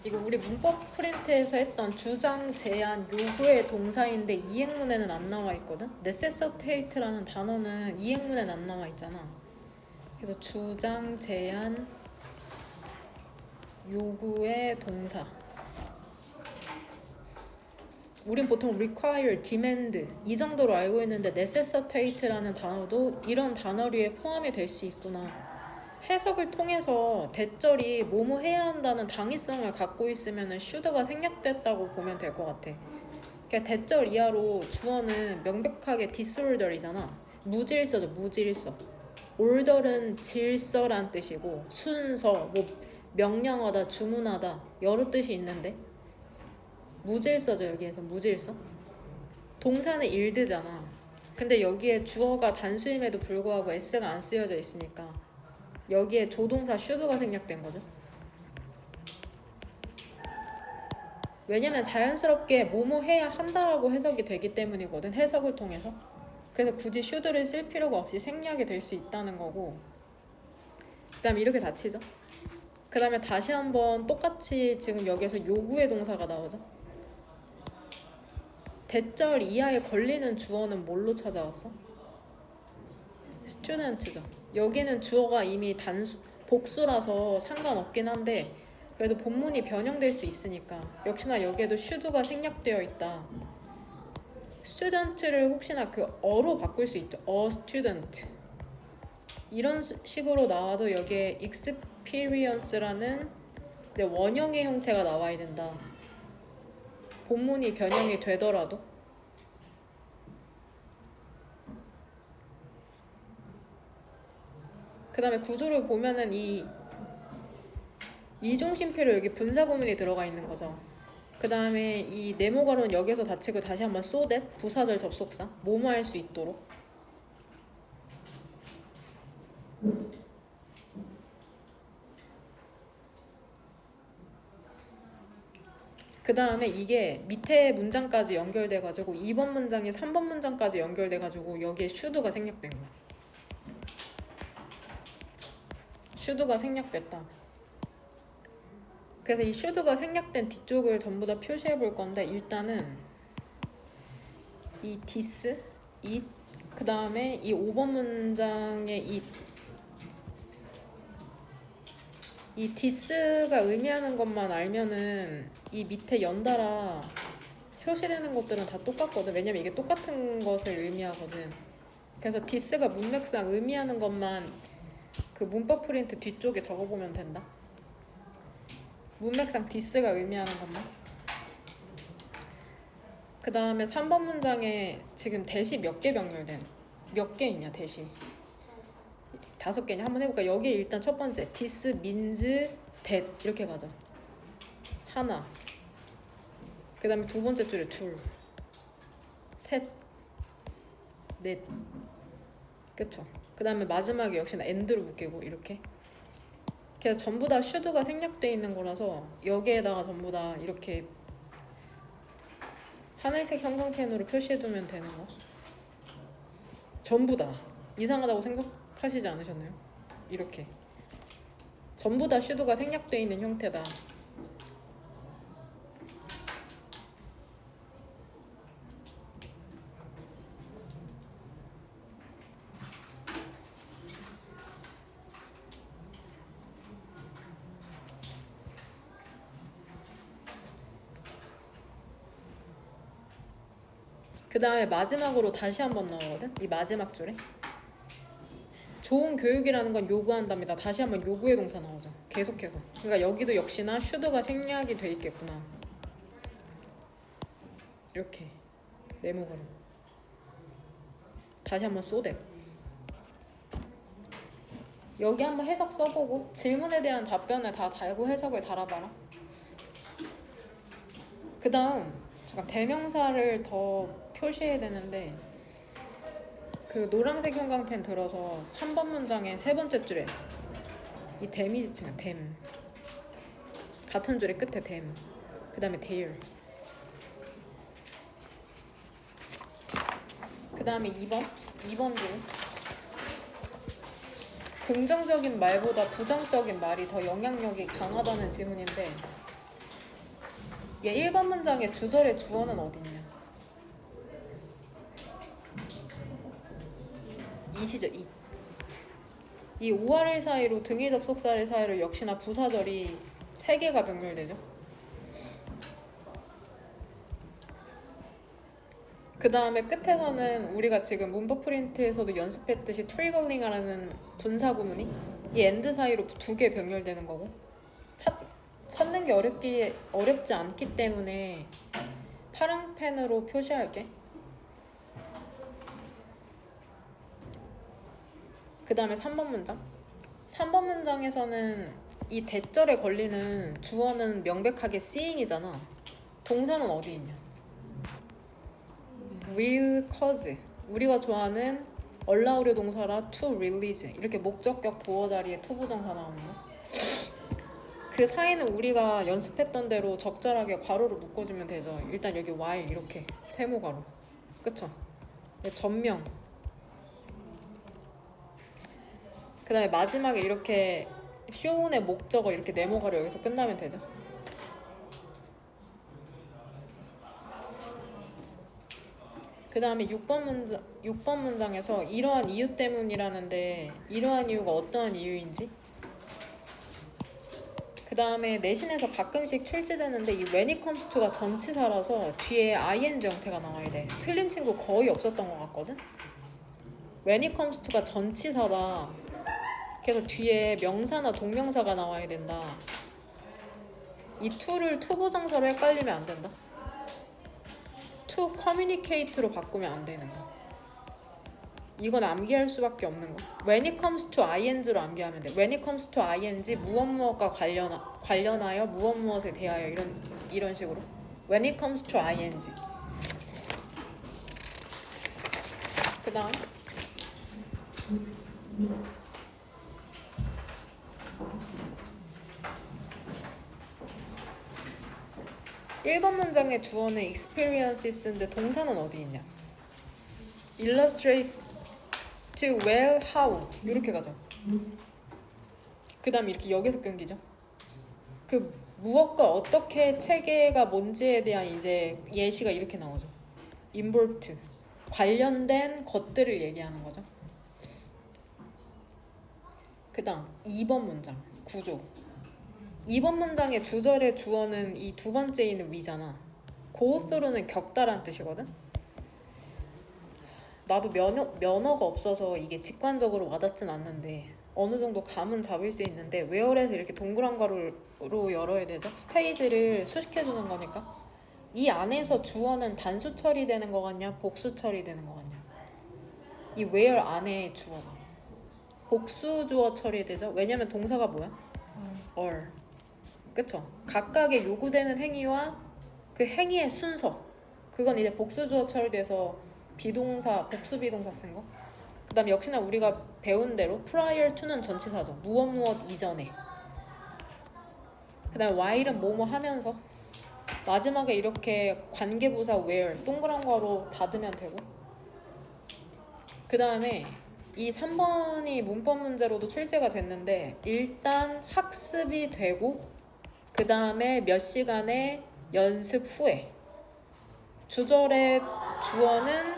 이거 우리 문법 프린트에서 했던 주장, 제안, 요구의 동사인데 이행문에는 안 나와 있거든? necessitate라는 단어는 이행문에는 안 나와 있잖아. 그래서 주장, 제안, 요구의 동사. 우린 보통 require, demand 이 정도로 알고 있는데 necessitate라는 단어도 이런 단어류에 포함이 될 수 있구나. 해석을 통해서 대절이 뭐뭐 해야 한다는 당위성을 갖고 있으면 should가 생략됐다고 보면 될 것 같아. 그러니까 대절 이하로 주어는 명백하게 disorder이잖아. 무질서죠, 무질서. order은 질서란 뜻이고 순서, 뭐 명령하다, 주문하다 여러 뜻이 있는데 무질서죠. 여기에서 무질서. 동사는 일드잖아. 근데 여기에 주어가 단수임에도 불구하고 s가 안 쓰여져 있으니까 여기에 조동사 should가 생략된 거죠. 왜냐면 자연스럽게 뭐뭐 해야 한다라고 해석이 되기 때문이거든. 해석을 통해서. 그래서 굳이 should를 쓸 필요가 없이 생략이 될 수 있다는 거고. 그 다음에 이렇게 닫히죠. 그 다음에 다시 한번 똑같이 지금 여기에서 요구의 동사가 나오죠. 대절 이하에 걸리는 주어는 뭘로 찾아왔어? student죠. 여기는 주어가 이미 복수라서 상관없긴 한데 그래도 본문이 변형될 수 있으니까 역시나 여기에도 should가 생략되어 있다. student를 혹시나 그 어로 바꿀 수 있죠. a student 이런 식으로 나와도 여기에 experience라는 원형의 형태가 나와야 된다. 본문이 변형이 되더라도. 그 다음에 구조를 보면은 이 이중심표로 여기 분사구문이 들어가 있는 거죠. 그 다음에 이 네모가로는 여기서 닫히고 다시 한번 so that 부사절 접속사 뭐뭐 할 수 있도록. 그 다음에 이게 밑에 문장까지 연결돼가지고 2번 문장이 3번 문장까지 연결돼가지고 여기에 should가 생략된 거야. should가 생략됐다. 그래서 이 should가 생략된 뒤쪽을 전부 다 표시해 볼 건데 일단은 이 this, it, 그 다음에 이 5번 문장의 이 this가 의미하는 것만 알면은 이 밑에 연달아 표시되는 것들은 다 똑같거든. 왜냐면 이게 똑같은 것을 의미하거든. 그래서 this가 문맥상 의미하는 것만 그 문법 프린트 뒤쪽에 적어보면 된다. 문맥상 this가 의미하는 것만. 그 다음에 3번 문장에 지금 대시 몇 개 병렬된? 몇 개 있냐 대시? 5개냐? 한번 해볼까? 여기에 일단 첫 번째 this means that 이렇게 가죠. 하나. 그 다음에 두 번째 줄에 둘, 셋, 넷. 그쵸? 그 다음에 마지막에 역시나 and로 묶이고 이렇게. 그래서 전부 다 should가 생략되어 있는 거라서 여기에다가 전부 다 이렇게 하늘색 형광펜으로 표시해두면 되는 거. 전부 다 이상하다고 생각하시지 않으셨나요? 이렇게 전부 다 should가 생략되어 있는 형태다. 그 다음에 마지막으로 다시 한번 나오거든? 이 마지막 줄에 좋은 교육이라는 건 요구한답니다. 다시 한번 요구의 동사 나오죠. 계속해서. 그러니까 여기도 역시나 should가 생략이 돼 있겠구나. 이렇게 네모가로. 다시 한번 so that. 여기 한번 해석 써보고 질문에 대한 답변을 다 달고 해석을 달아봐라. 그 다음 잠깐 대명사를 더 표시해야 되는데 그 노란색 형광펜 들어서 3번 문장의 세 번째 줄에 이 댐이 지칭한 댐 같은 줄의 끝에 댐 그 다음에 there 그 다음에 2번 줄 긍정적인 말보다 부정적인 말이 더 영향력이 강하다는 지문인데 얘 1번 문장의 주절의 주어는 어딨냐? 이시죠, 이. 이 5할 사이로 등위 접속사를 사이로 역시나 부사절이 3개가 병렬되죠. 그 다음에 끝에서는 우리가 지금 문법 프린트에서도 연습했듯이 트리거링이라는 분사 구문이 이 엔드 사이로 2개 병렬되는 거고 찾는 게 어렵지 않기 때문에 파란 펜으로 표시할게. 그 다음에 3번 문장. 3번 문장에서는 이 대절에 걸리는 주어는 명백하게 seeing이잖아. 동사는 어디 있냐? will cause. 우리가 좋아하는 allow려 동사라 to release. 이렇게 목적격 보어 자리에 to 부정사 나오는 거. 그 사이는 우리가 연습했던 대로 적절하게 괄호로 묶어주면 되죠. 일단 여기 while 이렇게 세모괄호. 그쵸? 전명. 그 다음에 마지막에 이렇게 show의 목적어 이렇게 네모괄호 여기서 끝나면 되죠. 그 다음에 6번 문장에서 이러한 이유 때문이라는데 이러한 이유가 어떠한 이유인지, 그 다음에 내신에서 가끔씩 출제되는데 이 when it comes to가 전치사라서 뒤에 ing 형태가 나와야 돼. 틀린 친구 거의 없었던 것 같거든. when it comes to가 전치사다. 그래서 뒤에 명사나 동명사가 나와야 된다. 이 to를 to 부정사로 헷갈리면 안 된다. to communicate로 바꾸면 안 되는 거. 이건 암기할 수밖에 없는 거. when it comes to ing로 암기하면 돼. when it comes to ing 무엇과 관련하여 무엇에 대하여 이런 식으로. when it comes to ing. 그다음 1번 문장의 주어는 experiences인데 동사는 어디 있냐? illustrates to well how 이렇게 가죠. 그 다음 이렇게 여기서 끊기죠. 그 무엇과 어떻게 체계가 뭔지에 대한 이제 예시가 이렇게 나오죠. involved 관련된 것들을 얘기하는 거죠. 그 다음 2번 문장 구조. 2번 문장의 주절의 주어는 이 두 번째 있는 위잖아. go through는 겪다란 뜻이거든. 나도 면허가 없어서 이게 직관적으로 와닿진 않는데 어느 정도 감은 잡을 수 있는데 where에서 이렇게 동그란 가로로 열어야 되죠. 스테이지를 수식해주는 거니까. 이 안에서 주어는 단수 처리되는 거 같냐 복수 처리되는 거 같냐. 이 where 안에 주어가 복수 주어 처리되죠. 왜냐면 동사가 뭐야? all. 그쵸? 각각의 요구되는 행위와 그 행위의 순서, 그건 이제 복수 주어 처리돼서 비동사, 복수 비동사 쓴 거. 그 다음에 역시나 우리가 배운 대로 prior to는 전치사죠. 무엇 이전에. 그 다음에 while은 뭐뭐 하면서. 마지막에 이렇게 관계부사 where 동그란 거로 닫으면 되고. 그 다음에 이 3번이 문법 문제로도 출제가 됐는데 일단 학습이 되고 그 다음에 몇 시간의 연습 후에 주절의 주어는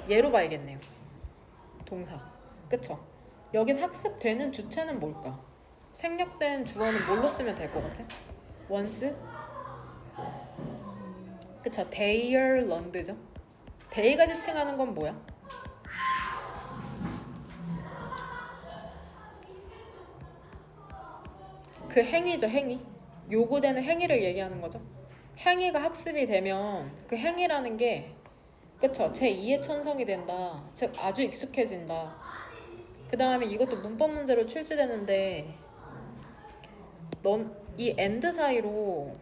얘로 봐야겠네요. 동사. 그쵸? 여기서 학습되는 주체는 뭘까? 생략된 주어는 뭘로 쓰면 될 것 같아? once? 그쵸? they learned죠? they가 지칭하는 건 뭐야? 그 행위죠, 행위. 요구되는 행위를 얘기하는 거죠. 행위가 학습이 되면 그 행위라는 게 그쵸? 제2의 천성이 된다. 즉 아주 익숙해진다. 그 다음에 이것도 문법 문제로 출제되는데 넌 이 and 사이로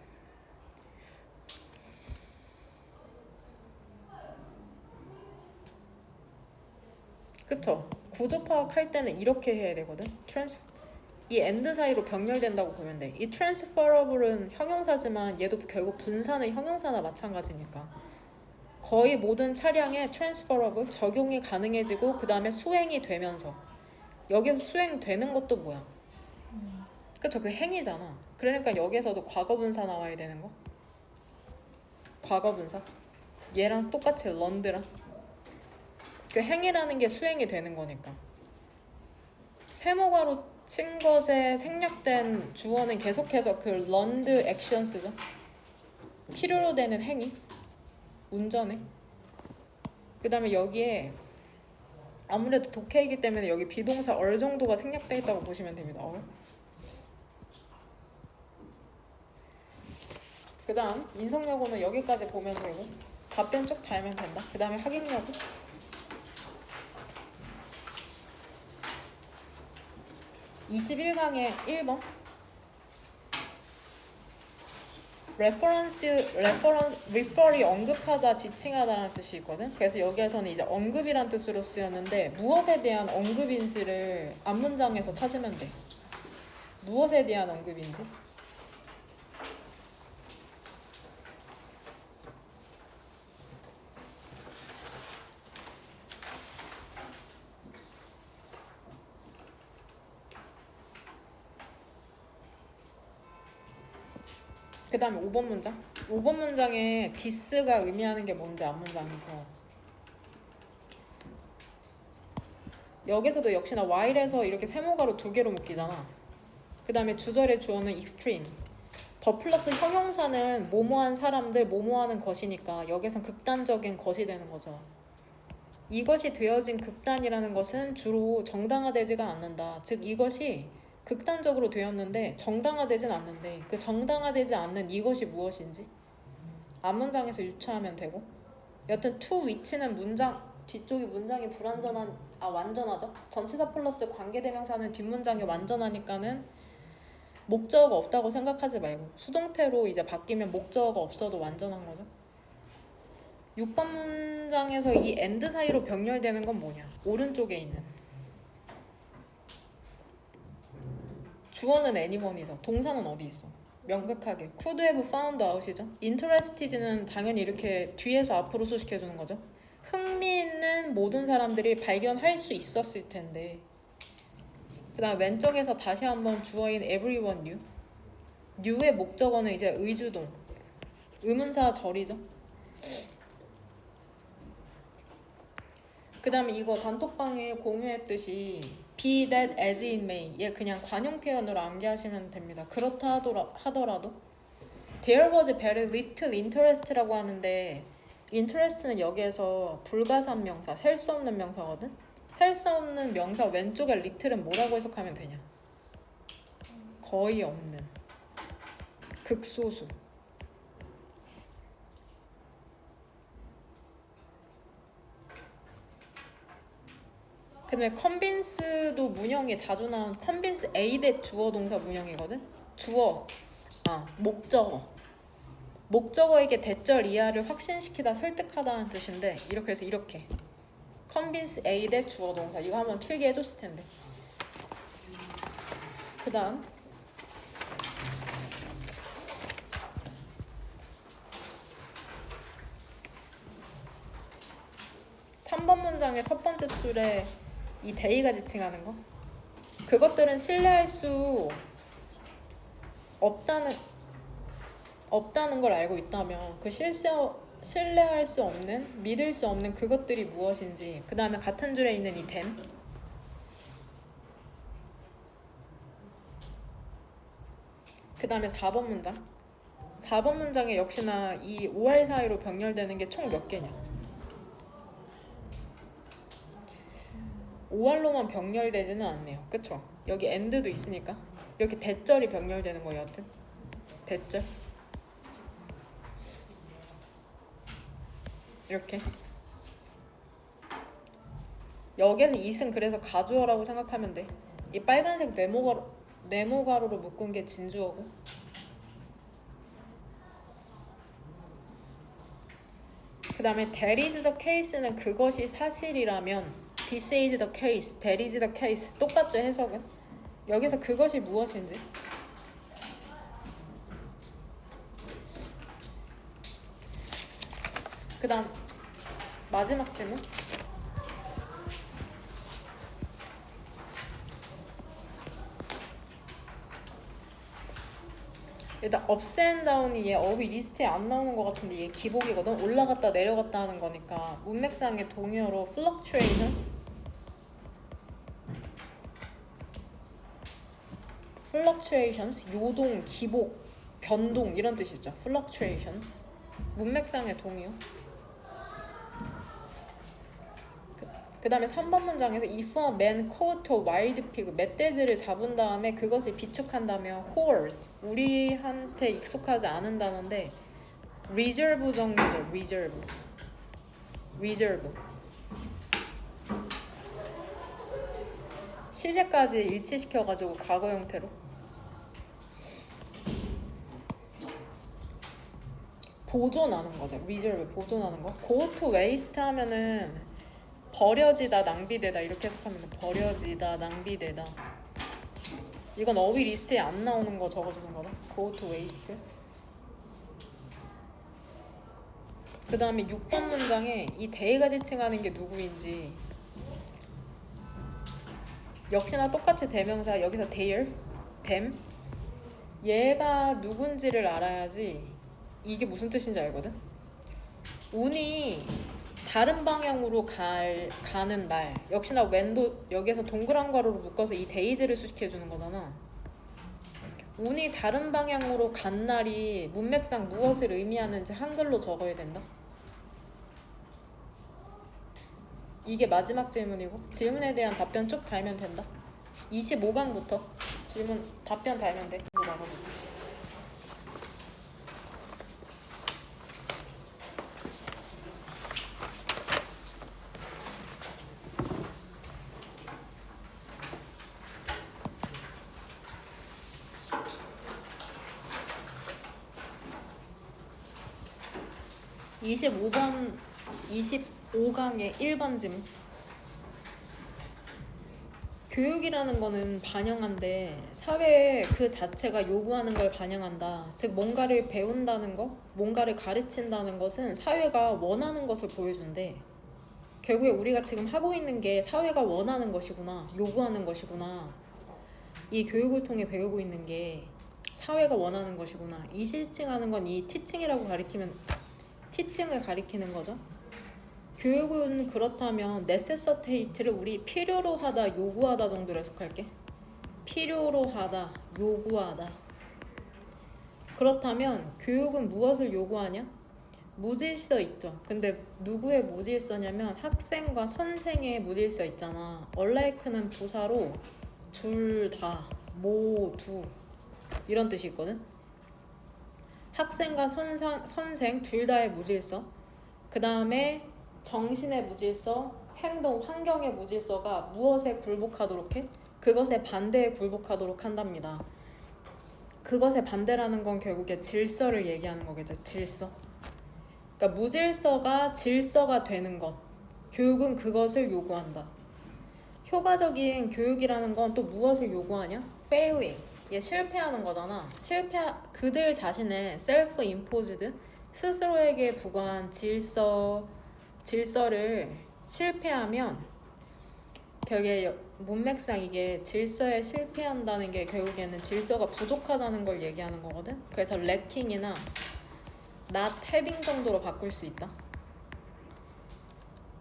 그쵸? 구조 파악할 때는 이렇게 해야 되거든. 이 and 사이로 병렬된다고 보면 돼. 이 transferable은 형용사지만 얘도 결국 분사는 형용사나 마찬가지니까 거의 모든 차량에 transferable 적용이 가능해지고 그 다음에 수행이 되면서 여기서 수행되는 것도 뭐야? 그쵸? 그 행위잖아. 그러니까 여기서도 과거 분사 나와야 되는 거. 과거분사. 얘랑 똑같이 런드랑. 그 행이라는 게 수행이 되는 거니까. 세모가로 친 것에 생략된 주어는 계속해서 그 런드 액션스죠. 필요로 되는 행위. 운전에. 그 다음에 여기에 아무래도 독해이기 때문에 여기 비동사 얼 정도가 생략되어 있다고 보시면 됩니다. 그 다음 인성여고는 여기까지 보면 되고 답변 쭉 달면 된다. 그 다음에 확인여고. 21강의 1번 refer이 언급하다, 지칭하다라는 뜻이 있거든. 그래서 여기에서는 이제 언급이란 뜻으로 쓰였는데 무엇에 대한 언급인지를 앞문장에서 찾으면 돼. 무엇에 대한 언급인지. 그 다음에 5번 문장. 5번 문장에 this가 의미하는 게 뭔지 앞문장에서. 여기서도 역시나 while에서 이렇게 세모가로 2개로 묶이잖아. 그 다음에 주절의 주어는 extreme. 더 플러스 형용사는 뭐뭐한 사람들, 뭐뭐하는 것이니까 여기선 극단적인 것이 되는 거죠. 이것이 되어진 극단이라는 것은 주로 정당화되지가 않는다. 즉 이것이 극단적으로 되었는데 정당화되진 않는데 그 정당화되지 않는 이것이 무엇인지 앞문장에서 유추하면 되고. 여튼 to which는 문장 뒤쪽이 문장이 완전하죠. 전치사 플러스 관계대명사는 뒷문장이 완전하니까는 목적어가 없다고 생각하지 말고 수동태로 이제 바뀌면 목적어가 없어도 완전한 거죠. 6번 문장에서 이 and 사이로 병렬되는 건 뭐냐? 오른쪽에 있는 주어는 anyone이죠. 동사는 어디 있어? 명백하게 could have found out이죠. interested는 당연히 이렇게 뒤에서 앞으로 수식해주는 거죠. 흥미있는 모든 사람들이 발견할 수 있었을 텐데. 그 다음 왼쪽에서 다시 한번 주어인 everyone knew. knew의 목적어는 이제 의주동, 의문사 절이죠. 그 다음에 이거 단톡방에 공유했듯이 be that as it may, 얘 그냥 관용 표현으로 암기하시면 됩니다. 그렇다 하더라도 there was very little interest라고 하는데 interest는 여기에서 불가산 명사, 셀 수 없는 명사거든. 셀 수 없는 명사 왼쪽에 little은 뭐라고 해석하면 되냐? 거의 없는, 극소수. 그 다음에 convince도 문형에 자주 나온 convince A 대 주어 동사 문형이거든. 주어, 목적어에게 대절 이하를 확신시키다, 설득하다는 뜻인데 이렇게 해서 이렇게 convince A 대 주어 동사 이거 한번 필기 해줬을 텐데. 그 다음 3번 문장의 첫 번째 줄에 이 대의가 지칭하는 거, 그것들은 신뢰할 수 없다는 걸 알고 있다면 그 신뢰할 수 없는, 믿을 수 없는 그것들이 무엇인지. 그 다음에 같은 줄에 있는 이 them. 그 다음에 4번 문장. 4번 문장에 역시나 이 OR 사이로 병렬되는 게 총 몇 개냐? OR로만 병렬되지는 않네요. 그쵸? 여기 and도 있으니까 이렇게 대절이 병렬되는 거예요. 여튼 대절 이렇게. 여기는 it은 그래서 가주어라고 생각하면 돼. 이 빨간색 네모가로로 묶은 게 진주어고, 그 다음에 that is the case는 그것이 사실이라면 this is the case, that is the case 똑같죠 해석은. 여기서 그것이 무엇인지. 그 다음 마지막 질문. 일단 ups and down이 얘 업이 리스트에 안 나오는 것 같은데 얘 기복이거든. 올라갔다 내려갔다 하는 거니까 문맥상의 동의어로 fluctuations, 요동, 기복, 변동 이런 뜻이죠. fluctuations 문맥상의 동의어. 그 다음에 3번 문장에서 if a man caught a wild pig, 멧돼지를 잡은 다음에 그것을 비축한다면 hoard, 우리한테 익숙하지 않은 단어인데 reserve 정도죠. reserve 시제까지 일치시켜가지고 과거 형태로 보존하는 거죠. reserve 보존하는 거. go to waste 하면은 버려지다, 낭비되다 이렇게 해석하면 버려지다, 낭비되다. 이건 어휘 리스트에 안 나오는 거 적어주는 거다. go to waste. 그 다음에 6번 문장에 이 대가 지칭하는 게 누구인지 역시나 똑같이 대명사 여기서 their, them 얘가 누군지를 알아야지 이게 무슨 뜻인지 알거든. 운이 다른 방향으로 가는 날 역시나 when도 여기에서 동그란 가로로 묶어서 이 데이즈를 수식해주는 거잖아. 운이 다른 방향으로 간 날이 문맥상 무엇을 의미하는지 한글로 적어야 된다. 이게 마지막 질문이고 질문에 대한 답변 쭉 달면 된다. 25강부터 질문 답변 달면 돼. 이거 나가보자. 25강의 1번 질문. 교육이라는 거는 반영한데 사회 그 자체가 요구하는 걸 반영한다. 즉 뭔가를 배운다는 거, 뭔가를 가르친다는 것은 사회가 원하는 것을 보여준대. 결국에 우리가 지금 하고 있는 게 사회가 원하는 것이구나, 요구하는 것이구나. 이 교육을 통해 배우고 있는 게 사회가 원하는 것이구나. 이 시칭하는 건 이 티칭이라고 가리키면 티칭을 가리키는 거죠. 교육은 그렇다면 necessitate를 우리 필요로 하다, 요구하다 정도로 해석할게. 필요로 하다, 요구하다. 그렇다면 교육은 무엇을 요구하냐? 무질서 있죠. 근데 누구의 무질서냐면 학생과 선생의 무질서 있잖아. unlike는 부사로 둘 다, 모두 이런 뜻이 있거든. 학생과 선생 둘 다의 무질서. 그 다음에 정신의 무질서, 행동, 환경의 무질서가 무엇에 굴복하도록 해? 그것의 반대에 굴복하도록 한답니다. 그것의 반대라는 건 결국에 질서를 얘기하는 거겠죠. 질서. 그러니까 무질서가 질서가 되는 것. 교육은 그것을 요구한다. 효과적인 교육이라는 건 또 무엇을 요구하냐? failing. 얘 실패하는 거잖아. 그들 자신의 self-imposed, 스스로에게 부과한 질서를 실패하면 결국에 문맥상 이게 질서에 실패한다는 게 결국에는 질서가 부족하다는 걸 얘기하는 거거든. 그래서 lacking이나 not having 정도로 바꿀 수 있다.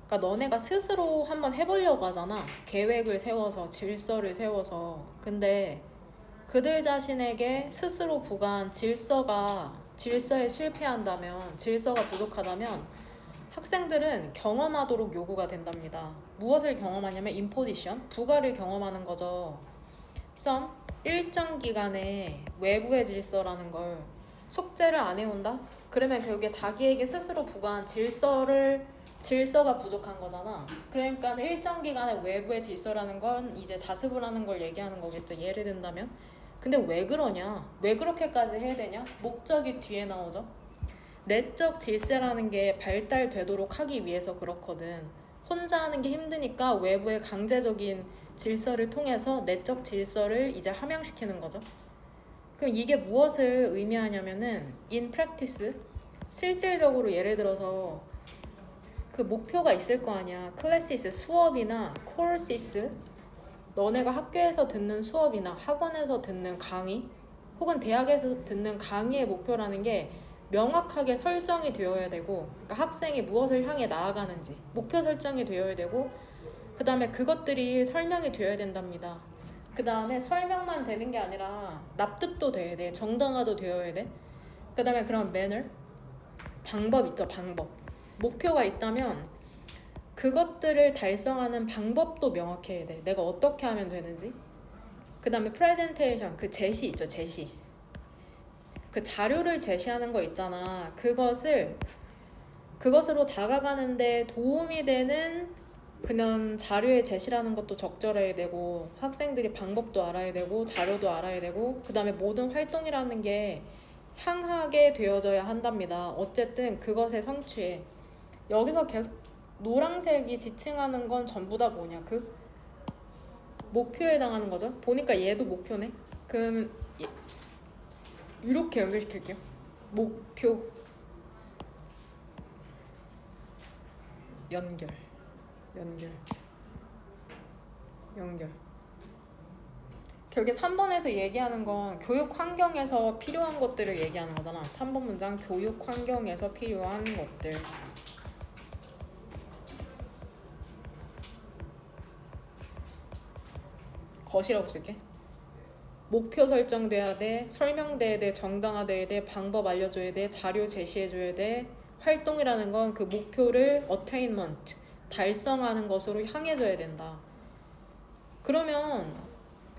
그러니까 너네가 스스로 한번 해보려고 하잖아. 계획을 세워서 질서를 세워서. 근데 그들 자신에게 스스로 부과한 질서에 실패한다면, 질서가 부족하다면 학생들은 경험하도록 요구가 된답니다. 무엇을 경험하냐면 imposition, 부가를 경험하는 거죠. some, 일정 기간에 외부의 질서라는 걸 숙제를 안 해온다? 그러면 결국에 자기에게 스스로 부과한 질서가 부족한 거잖아. 그러니까 일정 기간의 외부의 질서라는 건 이제 자습을 하는 걸 얘기하는 거겠죠. 예를 든다면. 근데 왜 그러냐? 왜 그렇게까지 해야 되냐? 목적이 뒤에 나오죠. 내적 질서라는 게 발달되도록 하기 위해서 그렇거든. 혼자 하는 게 힘드니까 외부의 강제적인 질서를 통해서 내적 질서를 이제 함양시키는 거죠. 그럼 이게 무엇을 의미하냐면은 in practice, 실질적으로 예를 들어서 그 목표가 있을 거 아니야. 클래시스, 수업이나 코र्시스, 너네가 학교에서 듣는 수업이나 학원에서 듣는 강의 혹은 대학에서 듣는 강의의 목표라는 게 명확하게 설정이 되어야 되고, 그러니까 학생이 무엇을 향해 나아가는지 목표 설정이 되어야 되고, 그 다음에 그것들이 설명이 되어야 된답니다. 그 다음에 설명만 되는 게 아니라 납득도 돼야 돼. 정당화도 되어야 돼. 그 다음에 그런 매너, 방법 있죠. 방법. 목표가 있다면 그것들을 달성하는 방법도 명확해야 돼. 내가 어떻게 하면 되는지. 그 다음에 프레젠테이션, 그 제시 있죠. 제시. 그 자료를 제시하는 거 있잖아. 그것으로 다가가는데 도움이 되는 그냥 자료의 제시라는 것도 적절해야 되고, 학생들이 방법도 알아야 되고, 자료도 알아야 되고, 그 다음에 모든 활동이라는 게 향하게 되어져야 한답니다. 어쨌든 그것의 성취에. 여기서 계속 노란색이 지칭하는 건 전부 다 뭐냐? 그 목표에 해당하는 거죠. 보니까 얘도 목표네. 그럼 이렇게 연결시킬게요. 목표 연결. 결국에 3번에서 얘기하는 건 교육 환경에서 필요한 것들을 얘기하는 거잖아. 3번 문장 교육 환경에서 필요한 것들. 것이라고 쓸게. 목표 설정돼야 돼, 설명돼야 돼, 정당화돼야 돼, 방법 알려줘야 돼, 자료 제시해줘야 돼. 활동이라는 건 그 목표를 attainment, 달성하는 것으로 향해져야 된다. 그러면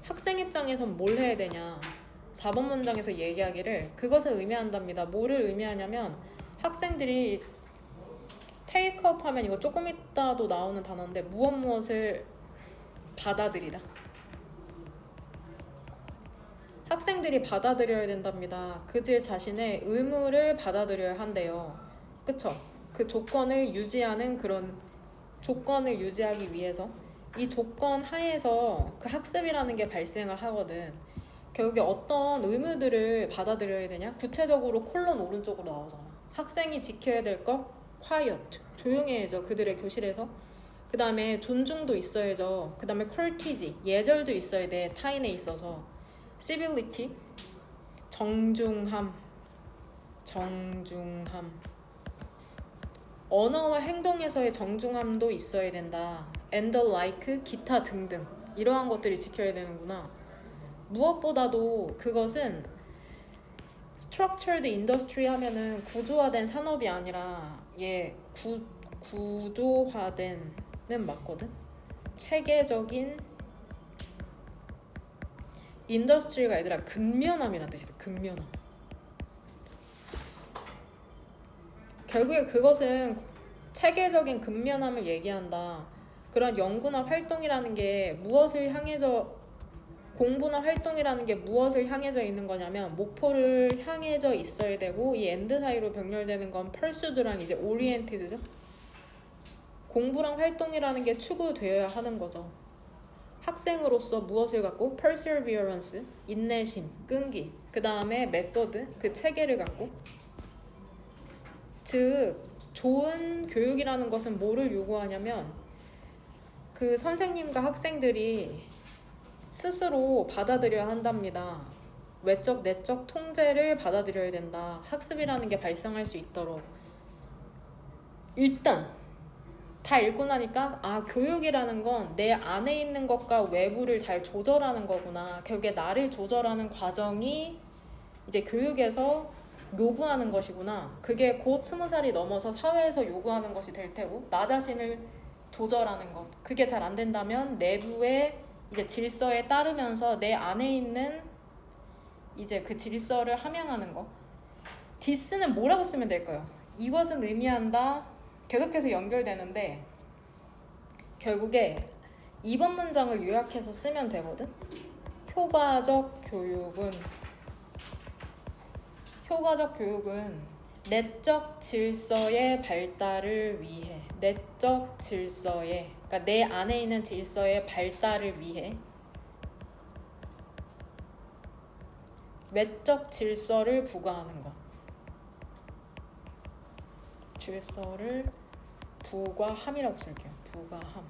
학생 입장에선 뭘 해야 되냐? 4번 문장에서 얘기하기를 그것을 의미한답니다. 뭐를 의미하냐면 학생들이 테이크업 하면 이거 조금 있다도 나오는 단어인데 무엇을 받아들이다. 학생들이 받아들여야 된답니다. 그들 자신의 의무를 받아들여야 한대요. 그쵸? 그 조건을 유지하는 그런 조건을 유지하기 위해서 이 조건 하에서 그 학습이라는 게 발생을 하거든. 결국에 어떤 의무들을 받아들여야 되냐? 구체적으로 콜론 오른쪽으로 나오잖아. 학생이 지켜야 될 것, quiet, 조용해야죠. 그들의 교실에서. 그 다음에 존중도 있어야죠. 그 다음에 courtesy, 예절도 있어야 돼. 타인에 있어서. civility, 정중함. 언어와 행동에서의 정중함도 있어야 된다. and the like, 기타 등등. 이러한 것들이 지켜야 되는구나. 무엇보다도 그것은 structured industry 하면은 구조화된 산업이 아니라 구조화된은 맞거든. 체계적인 인더스트리가 얘들아 근면함이란 뜻이다. 근면함. 결국에 그것은 체계적인 근면함을 얘기한다. 그런 연구나 활동이라는 게 무엇을 향해져, 공부나 활동이라는 게 무엇을 향해져 있는 거냐면 목표를 향해져 있어야 되고, 이 엔드 사이로 병렬되는 건 pursued랑 이제 oriented죠. 공부랑 활동이라는 게 추구되어야 하는 거죠. 학생으로서 무엇을 갖고 perseverance, 인내심, 끈기, 그 다음에 method, 그 체계를 갖고. 즉 좋은 교육이라는 것은 뭐를 요구하냐면 그 선생님과 학생들이 스스로 받아들여야 한답니다. 외적, 내적 통제를 받아들여야 된다. 학습이라는 게 발생할 수 있도록. 일단 다 읽고 나니까 교육이라는 건 내 안에 있는 것과 외부를 잘 조절하는 거구나. 결국에 나를 조절하는 과정이 이제 교육에서 요구하는 것이구나. 그게 곧 20살이 넘어서 사회에서 요구하는 것이 될 테고, 나 자신을 조절하는 것. 그게 잘 안 된다면 내부의 이제 질서에 따르면서 내 안에 있는 이제 그 질서를 함양하는 거. 디스는 뭐라고 쓰면 될까요? 이것은 의미한다. 계속해서 연결되는데 결국에 2번 문장을 요약해서 쓰면 되거든. 효과적 교육은 내적 질서의 발달을 위해, 내적 질서의, 그러니까 내 안에 있는 질서의 발달을 위해 외적 질서를 부과하는 것. 질서를 부과함이라고 쓸게요. 부과함.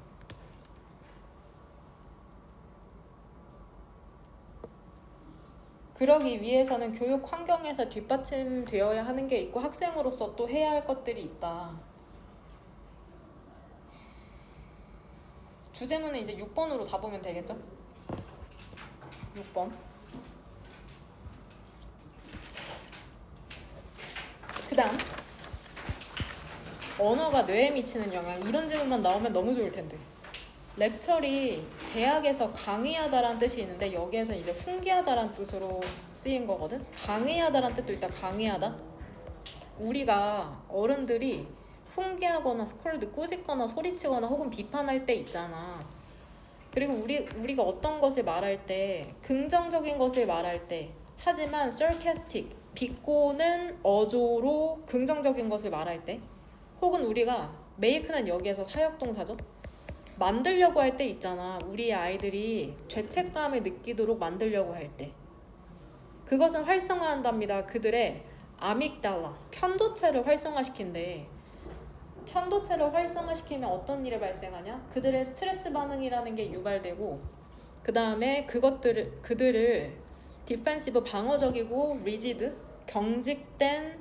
그러기 위해서는 교육 환경에서 뒷받침되어야 하는 게 있고 학생으로서 또 해야 할 것들이 있다. 주제문은 이제 6번으로 잡으면 되겠죠? 6번. 그 다음 언어가 뇌에 미치는 영향. 이런 질문만 나오면 너무 좋을 텐데. 렉처리 대학에서 강의하다라는 뜻이 있는데 여기에서 이제 훈계하다라는 뜻으로 쓰인 거거든. 강의하다라는 뜻도 있다. 강의하다. 우리가 어른들이 훈계하거나 스콜드 꾸짖거나 소리치거나 혹은 비판할 때 있잖아. 그리고 우리가 어떤 것을 말할 때 긍정적인 것을 말할 때 하지만 sarcastic 비꼬는 어조로 긍정적인 것을 말할 때 혹은 우리가 make는 여기에서 사역동사죠. 만들려고 할 때 있잖아. 우리 아이들이 죄책감을 느끼도록 만들려고 할 때 그것은 활성화한답니다. 그들의 아믹달라 편도체를 활성화시킨대. 편도체를 활성화시키면 어떤 일이 발생하냐? 그들의 스트레스 반응이라는 게 유발되고 그 다음에 그들을 디펜시브 방어적이고 리지드 경직된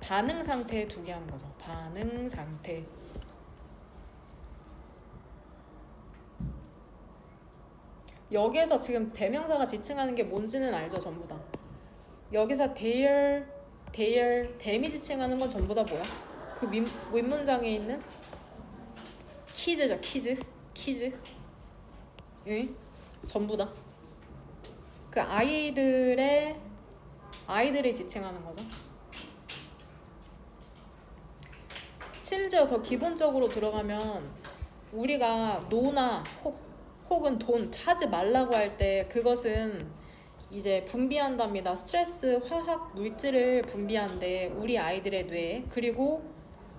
반응 상태에 두게 하는 거죠. 반응 상태. 여기에서 지금 대명사가 지칭하는 게 뭔지는 알죠, 전부 다. 여기서 their, 댐이 지칭하는 건 전부 다 뭐야? 그 윗문장에 있는 키즈죠, 키즈. 응? 전부 다. 그 아이들이 지칭하는 거죠. 심지어 더 기본적으로 들어가면 우리가 노나 혹은 돈 하지 말라고 할 때 그것은 이제 분비한답니다. 스트레스, 화학, 물질을 분비한대 우리 아이들의 뇌에. 그리고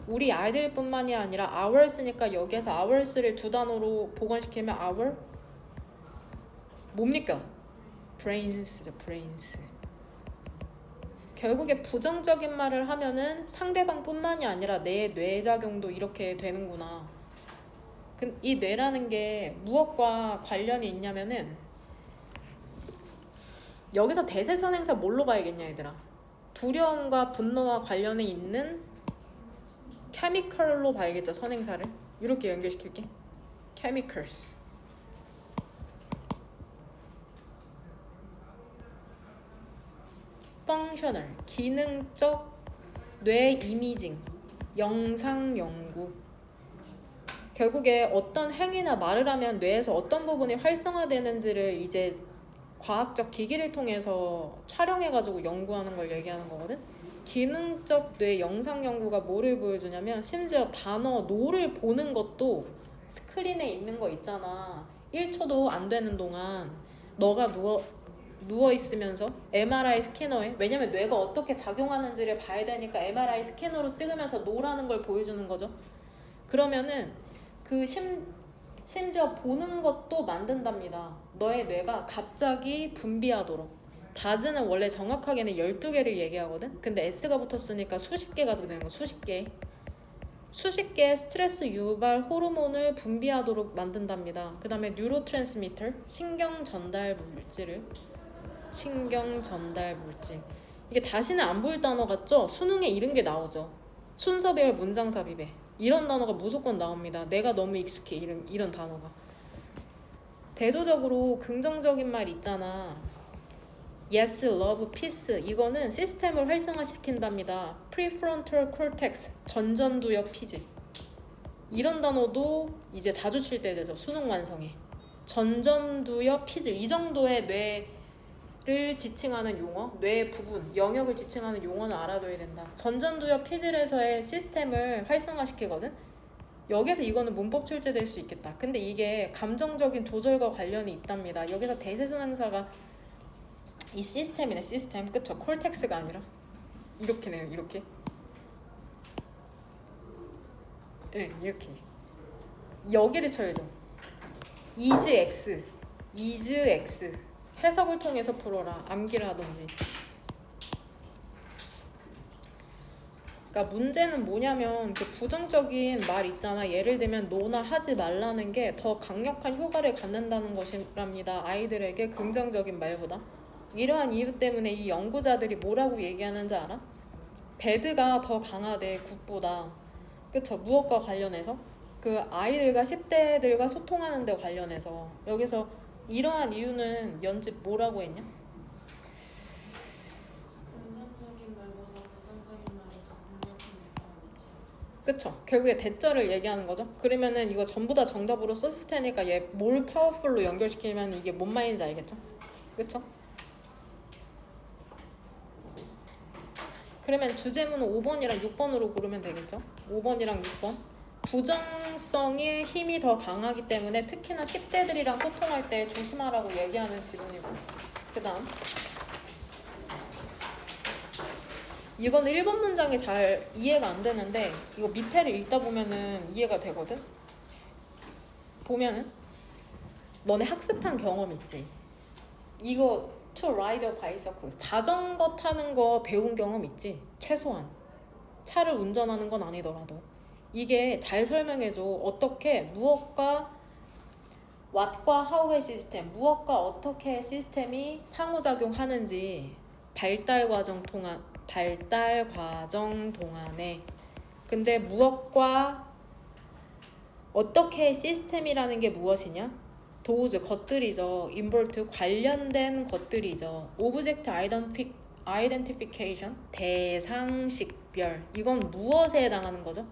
우리 아이들뿐만이 아니라 hours니까 여기에서 hours를 두 단어로 복원시키면 hour? 뭡니까? brains죠, brains. 결국에 부정적인 말을 하면은 상대방뿐만이 아니라 내 뇌작용도 이렇게 되는구나. 이 뇌라는 게 무엇과 관련이 있냐면은 여기서 대세선행사 뭘로 봐야겠냐 얘들아. 두려움과 분노와 관련이 있는 chemical로 봐야겠죠, 선행사를. 이렇게 연결시킬게. chemicals. functional, 기능적 뇌 이미징, 영상 연구. 결국에 어떤 행위나 말을 하면 뇌에서 어떤 부분이 활성화되는지를 이제 과학적 기기를 통해서 촬영해가지고 연구하는 걸 얘기하는 거거든. 기능적 뇌 영상 연구가 뭐를 보여주냐면 심지어 단어 노를 보는 것도 스크린에 있는 거 있잖아. 1초도 안 되는 동안 너가 누워 있으면서 MRI 스캐너에, 왜냐면 뇌가 어떻게 작용하는지를 봐야 되니까 MRI 스캐너로 찍으면서 노라는 걸 보여주는 거죠. 그러면은 심지어 보는 것도 만든답니다. 너의 뇌가 갑자기 분비하도록. 다즈는 원래 정확하게는 12개를 얘기하거든. 근데 S가 붙었으니까 수십 개가 되는 거. 수십 개 스트레스 유발 호르몬을 분비하도록 만든답니다. 그 다음에 뉴로트랜스미터, 신경 전달 물질. 이게 다시는 안 보일 단어 같죠? 수능에 이런 게 나오죠. 순서별, 문장 삽입에 이런 단어가 무조건 나옵니다. 내가 너무 익숙해 이런 단어가. 대조적으로 긍정적인 말 있잖아. Yes, love, peace. 이거는 시스템을 활성화시킨답니다. Prefrontal cortex, 전전두엽 피질. 이런 단어도 이제 자주 출제되죠. 수능 완성에. 전전두엽 피질. 이 정도의 뇌를 지칭하는 용어, 뇌 부분, 영역을 지칭하는 용어는 알아둬야 된다. 전전두엽 피질에서의 시스템을 활성화시키거든. 여기서 이거는 문법 출제될 수 있겠다. 근데 이게 감정적인 조절과 관련이 있답니다. 여기서 대세선행사가 이 시스템이네. 시스템. 그쵸? 콜텍스가 아니라 이렇게네요. 이렇게. 네, 이렇게. 여기를 쳐야죠. is x 해석을 통해서 풀어라. 암기를 하든지. 그러니까 문제는 뭐냐면 그 부정적인 말 있잖아. 예를 들면 노나 하지 말라는 게 더 강력한 효과를 갖는다는 것이랍니다. 아이들에게 긍정적인 말보다. 이러한 이유 때문에 이 연구자들이 뭐라고 얘기하는지 알아? 배드가 더 강하대 굿보다. 그쵸? 무엇과 관련해서? 그 아이들과 10대들과 소통하는 데 관련해서. 여기서 이러한 이유는 연집 뭐라고 했냐? 긍정적인 말보다 부정적인 말이 더 강력하니까 그렇지. 그쵸? 결국에 대절을 얘기하는 거죠. 그러면은 이거 전부 다 정답으로 썼을 테니까 얘 more powerful로 연결시키면 이게 뭔 말인지 알겠죠? 그쵸? 그러면 주제문은 5번이랑 6번으로 고르면 되겠죠? 5번이랑 6번. 부정성의 힘이 더 강하기 때문에 특히나 10대들이랑 소통할 때 조심하라고 얘기하는 지론이고. 그 다음. 이거는 1번 문장이 잘 이해가 안 되는데 이거 밑에를 읽다 보면은 이해가 되거든? 보면은 너네 학습한 경험 있지? 이거 to ride a bicycle 자전거 타는 거 배운 경험 있지? 최소한 차를 운전하는 건 아니더라도 이게 잘 설명해줘. 어떻게 무엇과 what과 how의 시스템 무엇과 어떻게 시스템이 상호작용하는지 발달 과정 동안에 근데 무엇과 어떻게 시스템이라는 게 무엇이냐? 도우즈 것들이죠. 인볼트 관련된 것들이죠. 오브젝트 아이덴티피케이션 대상 식별 이건 무엇에 해당하는 거죠?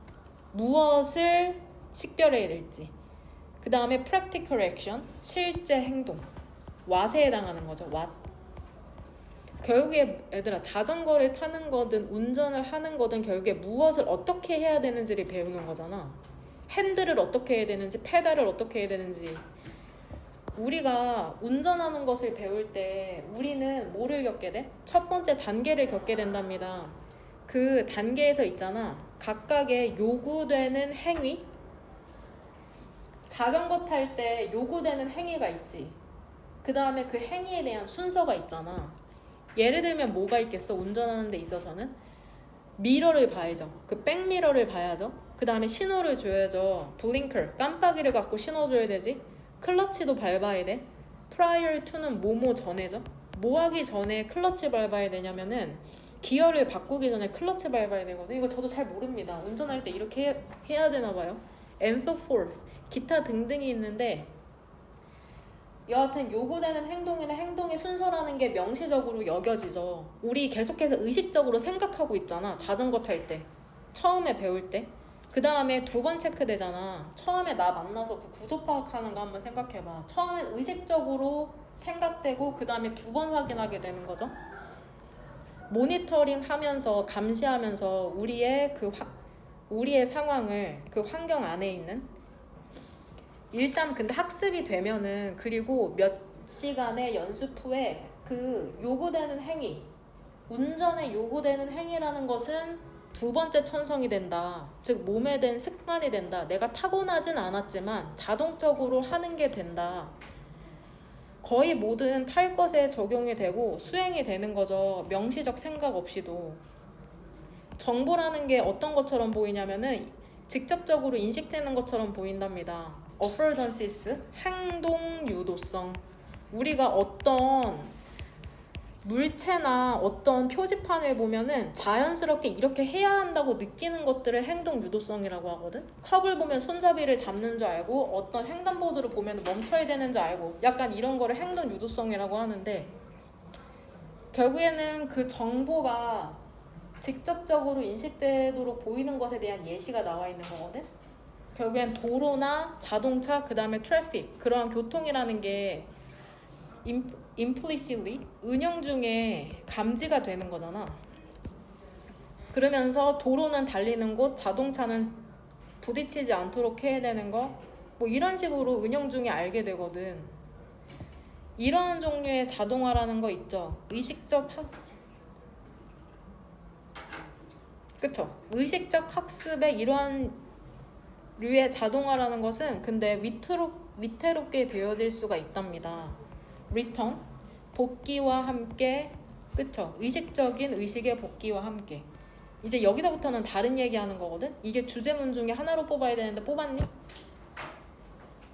무엇을 식별해야 될지. 그 다음에 practical action 실제 행동 what에 해당하는 거죠. what. 결국에 얘들아 자전거를 타는 거든 운전을 하는 거든 결국에 무엇을 어떻게 해야 되는지를 배우는 거잖아. 핸들을 어떻게 해야 되는지 페달을 어떻게 해야 되는지. 우리가 운전하는 것을 배울 때 우리는 뭐를 겪게 돼? 첫 번째 단계를 겪게 된답니다. 그 단계에서 있잖아. 각각의 요구되는 행위. 자전거 탈 때 요구되는 행위가 있지. 그 다음에 그 행위에 대한 순서가 있잖아. 예를 들면 뭐가 있겠어? 운전하는 데 있어서는 미러를 봐야죠. 그 백미러를 봐야죠. 그 다음에 신호를 줘야죠. 블링커 깜빡이를 갖고 신호 줘야 되지. 클러치도 밟아야 돼. prior to는 뭐뭐 전에죠. 뭐 하기 전에 클러치 밟아야 되냐면은 기어를 바꾸기 전에 클러치 밟아야 되거든. 이거 저도 잘 모릅니다. 운전할 때 이렇게 해야 되나 봐요. and so forth 기타 등등이 있는데 여하튼 요구되는 행동이나 행동의 순서라는 게 명시적으로 여겨지죠. 우리 계속해서 의식적으로 생각하고 있잖아. 자전거 탈 때 처음에 배울 때 그 다음에 두 번 체크되잖아. 처음에 나 만나서 그 구조 파악하는 거 한번 생각해봐. 처음엔 의식적으로 생각되고 그 다음에 두 번 확인하게 되는 거죠. 모니터링 하면서 감시하면서 우리의 상황을 그 환경 안에 있는 일단 근데 학습이 되면은 그리고 몇 시간의 연습 후에 그 요구되는 행위 운전에 요구되는 행위라는 것은 두 번째 천성이 된다. 즉 몸에 된 습관이 된다. 내가 타고나진 않았지만 자동적으로 하는 게 된다. 거의 모든 탈 것에 적용이 되고 수행이 되는 거죠. 명시적 생각 없이도. 정보라는 게 어떤 것처럼 보이냐면은 직접적으로 인식되는 것처럼 보인답니다. affordances, 행동 유도성. 우리가 어떤 물체나 어떤 표지판을 보면은 자연스럽게 이렇게 해야 한다고 느끼는 것들을 행동 유도성이라고 하거든. 컵을 보면 손잡이를 잡는 줄 알고 어떤 횡단보도를 보면 멈춰야 되는 줄 알고 약간 이런 거를 행동 유도성이라고 하는데 결국에는 그 정보가 직접적으로 인식되도록 보이는 것에 대한 예시가 나와 있는 거거든. 결국엔 도로나 자동차 그 다음에 트래픽 그러한 교통이라는 게 implicitly 은영 중에 감지가 되는 거잖아. 그러면서 도로는 달리는 곳 자동차는 부딪히지 않도록 해야 되는 거 뭐 이런 식으로 은영 중에 알게 되거든. 이러한 종류의 자동화라는 거 있죠. 그쵸? 의식적 학습의 이러한 류의 자동화라는 것은 근데 위태롭게 되어질 수가 있답니다. return 복귀와 함께 그쵸? 의식적인 의식의 복귀와 함께 이제 여기서부터는 다른 얘기하는 거거든. 이게 주제문 중에 하나로 뽑아야 되는데 뽑았니?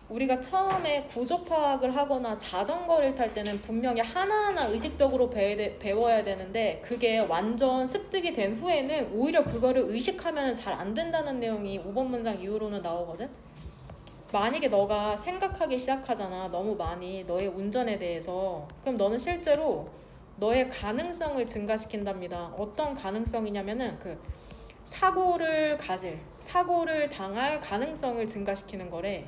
우리가 처음에 구조 파악을 하거나 자전거를 탈 때는 분명히 하나하나 의식적으로 배워야 되는데 그게 완전 습득이 된 후에는 오히려 그거를 의식하면 잘 안 된다는 내용이 5번 문장 이후로는 나오거든. 만약에 너가 생각하기 시작하잖아, 너무 많이 너의 운전에 대해서. 그럼 너는 실제로 너의 가능성을 증가시킨답니다. 어떤 가능성이냐면은 그 사고를 당할 가능성을 증가시키는 거래.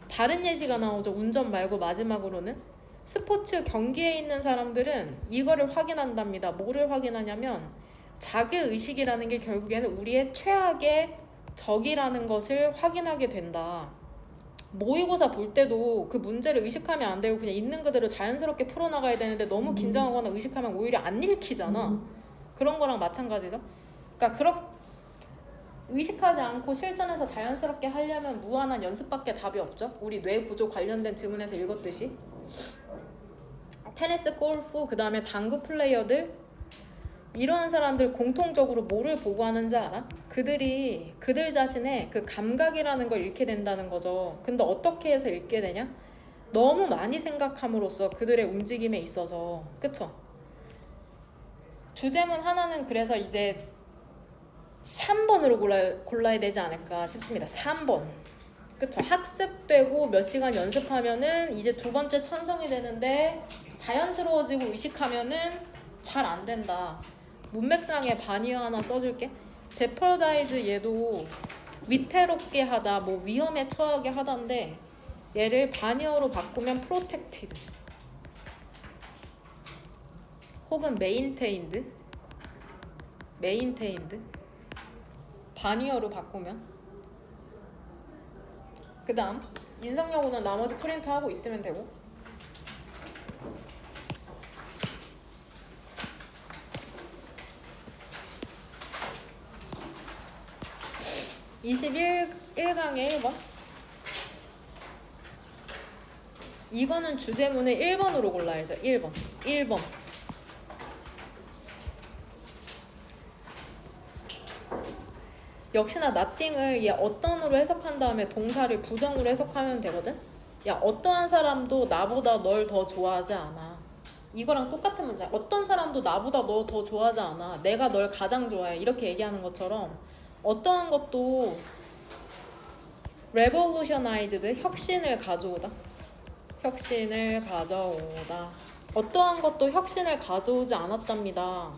다른 예시가 나오죠. 운전 말고 마지막으로는 스포츠 경기에 있는 사람들은 이거를 확인한답니다. 뭐를 확인하냐면 자기의식이라는 게 결국에는 우리의 최악의 적이라는 것을 확인하게 된다. 모의고사 볼 때도 그 문제를 의식하면 안 되고 그냥 있는 그대로 자연스럽게 풀어나가야 되는데 너무 긴장하거나 의식하면 오히려 안 읽히잖아. 그런 거랑 마찬가지죠. 그러니까 의식하지 않고 실전에서 자연스럽게 하려면 무한한 연습밖에 답이 없죠. 우리 뇌 구조 관련된 지문에서 읽었듯이. 테니스, 골프, 그 다음에 당구 플레이어들, 이러한 사람들 공통적으로 뭐를 보고 하는지 알아? 그들 자신의 그 감각이라는 걸 잃게 된다는 거죠. 근데 어떻게 해서 잃게 되냐? 너무 많이 생각함으로써 그들의 움직임에 있어서. 그쵸? 주제문 하나는 그래서 이제 3번으로 골라야 되지 않을까 싶습니다. 3번. 그쵸? 학습되고 몇 시간 연습하면은 이제 두 번째 천성이 되는데 자연스러워지고 의식하면은 잘 안 된다. 문맥상에 반의어 하나 써줄게. 제퍼다이즈 얘도 위태롭게 하다, 뭐 위험에 처하게 하다인데 얘를 반의어로 바꾸면 프로텍티드 혹은 메인테인드 반의어로 바꾸면. 그 다음 인성여고는 나머지 프린트하고 있으면 되고. 21강의 1번. 이거는 주제문을 1번으로 골라야죠. 1번. 역시나 nothing을 얘 어떤으로 해석한 다음에 동사를 부정으로 해석하면 되거든. 야, 어떠한 사람도 나보다 널 더 좋아하지 않아. 이거랑 똑같은 문장. 어떤 사람도 나보다 너 더 좋아하지 않아. 내가 널 가장 좋아해. 이렇게 얘기하는 것처럼 어떠한 것도 revolutionized, 혁신을 가져오다. 어떠한 것도 혁신을 가져오지 않았답니다.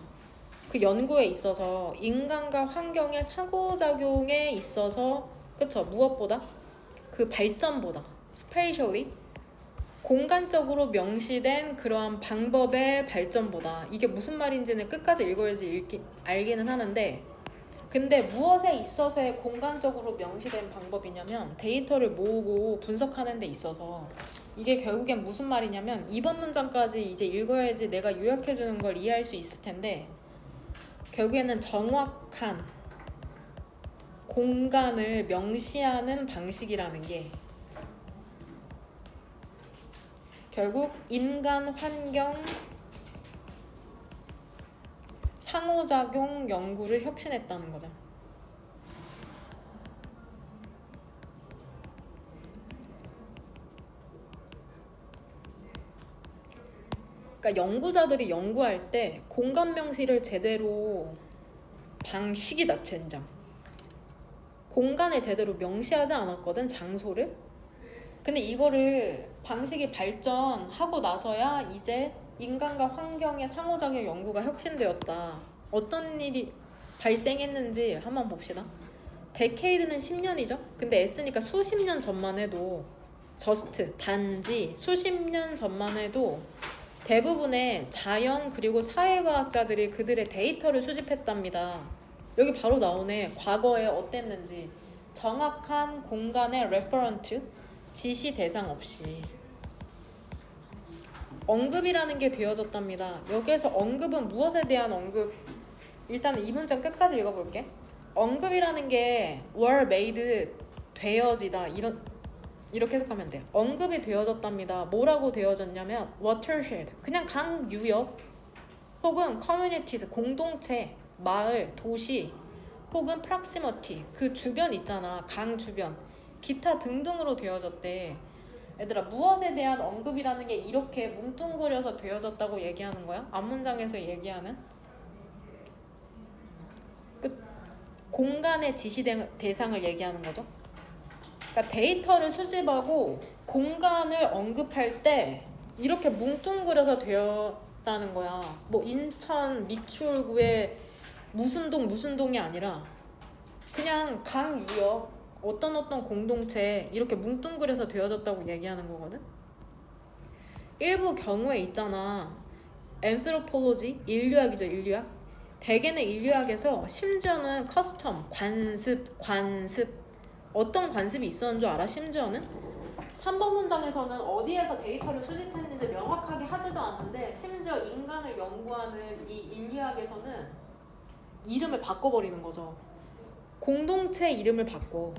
그 연구에 있어서 인간과 환경의 상호작용에 있어서, 그쵸? 무엇보다? 그 발전보다 spatially 공간적으로 명시된 그러한 방법의 발전보다. 이게 무슨 말인지는 끝까지 읽어야지 알기는 하는데, 근데 무엇에 있어서의 공간적으로 명시된 방법이냐면 데이터를 모으고 분석하는 데 있어서 이게 결국엔 무슨 말이냐면 이번 문장까지 이제 읽어야지 내가 요약해주는 걸 이해할 수 있을 텐데, 결국에는 정확한 공간을 명시하는 방식이라는 게 결국 인간 환경 상호작용 연구를 혁신했다는 거죠. 그러니까 연구자들이 연구할 때 공간 명시를 제대로 방식이다, 젠장. 공간을 제대로 명시하지 않았거든, 장소를. 근데 이거를 방식이 발전하고 나서야 이제 인간과 환경의 상호작용 연구가 혁신되었다. 어떤 일이 발생했는지 한번 봅시다. 데케이드는 10년이죠. 근데 S니까 수십 년 전만 해도 단지 수십 년 전만 해도 대부분의 자연 그리고 사회과학자들이 그들의 데이터를 수집했답니다. 여기 바로 나오네. 과거에 어땠는지. 정확한 공간의 레퍼런트, 지시 대상 없이. 언급이라는 게 되어졌답니다. 여기에서 언급은 무엇에 대한 언급? 일단 이 문장 끝까지 읽어볼게. 언급이라는 게 were made, 되어지다, 이렇게 해석하면 돼. 언급이 되어졌답니다. 뭐라고 되어졌냐면 watershed, 그냥 강 유역, 혹은 communities, 공동체, 마을, 도시, 혹은 proximity, 그 주변 있잖아. 강 주변. 기타 등등으로 되어졌대. 얘들아, 무엇에 대한 언급이라는 게 이렇게 뭉뚱그려서 되어졌다고 얘기하는 거야? 앞문장에서 얘기하는 그 공간의 지시 대상을 얘기하는 거죠. 그러니까 데이터를 수집하고 공간을 언급할 때 이렇게 뭉뚱그려서 되었다는 거야. 뭐 인천 미추홀구의 무슨 동 무슨 동이 아니라 그냥 강유역 어떤 공동체 이렇게 뭉뚱그려서 되어졌다고 얘기하는 거거든. 일부 경우에 있잖아. anthropology, 인류학이죠, 인류학. 대개는 인류학에서 심지어는 커스텀, 관습 어떤 관습이 있었는 줄 알아? 심지어는 3번 문장에서는 어디에서 데이터를 수집했는지 명확하게 하지도 않는데 심지어 인간을 연구하는 이 인류학에서는 이름을 바꿔버리는 거죠. 공동체 이름을 바꿔.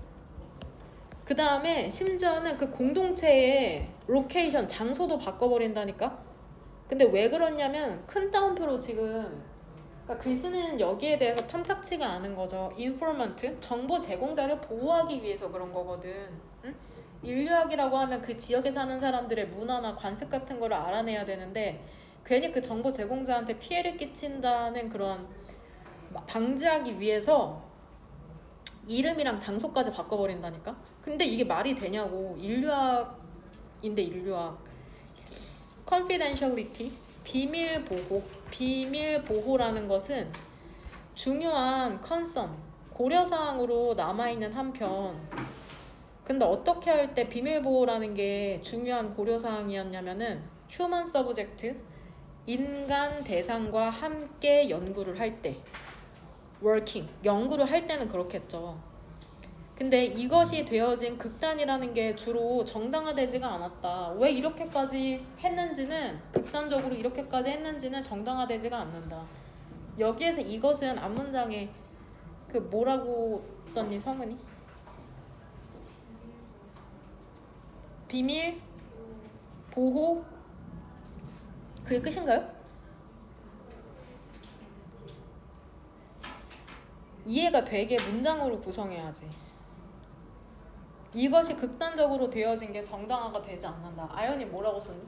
그 다음에 심지어는 그 공동체의 로케이션, 장소도 바꿔버린다니까? 근데 왜 그러냐면 큰 따옴표로 지금 그러니까 글쓰는 여기에 대해서 탐탁치가 않은 거죠. 인포먼트, 정보 제공자를 보호하기 위해서 그런 거거든. 응? 인류학이라고 하면 그 지역에 사는 사람들의 문화나 관습 같은 거를 알아내야 되는데 괜히 그 정보 제공자한테 피해를 끼친다는 그런 방지하기 위해서 이름이랑 장소까지 바꿔버린다니까? 근데 이게 말이 되냐고. 인류학인데 인류학. confidentiality, 비밀 보호라는 것은 중요한 컨선, 고려사항으로 남아있는 한편 근데 어떻게 할 때 비밀 보호라는 게 중요한 고려사항이었냐면은 human subject, 인간 대상과 함께 연구를 할 때 working, 연구를 할 때는 그렇겠죠. 근데 이것이 되어진 극단이라는 게 주로 정당화되지가 않았다. 왜 이렇게까지 했는지는 극단적으로 이렇게까지 했는지는 정당화되지가 않는다. 여기에서 이것은 앞문장에 그 뭐라고 썼니 성은이? 비밀 보호 그게 끝인가요? 이해가 되게 문장으로 구성해야지. 이것이 극단적으로 되어진 게 정당화가 되지 않는다. 아연이 뭐라고 썼니?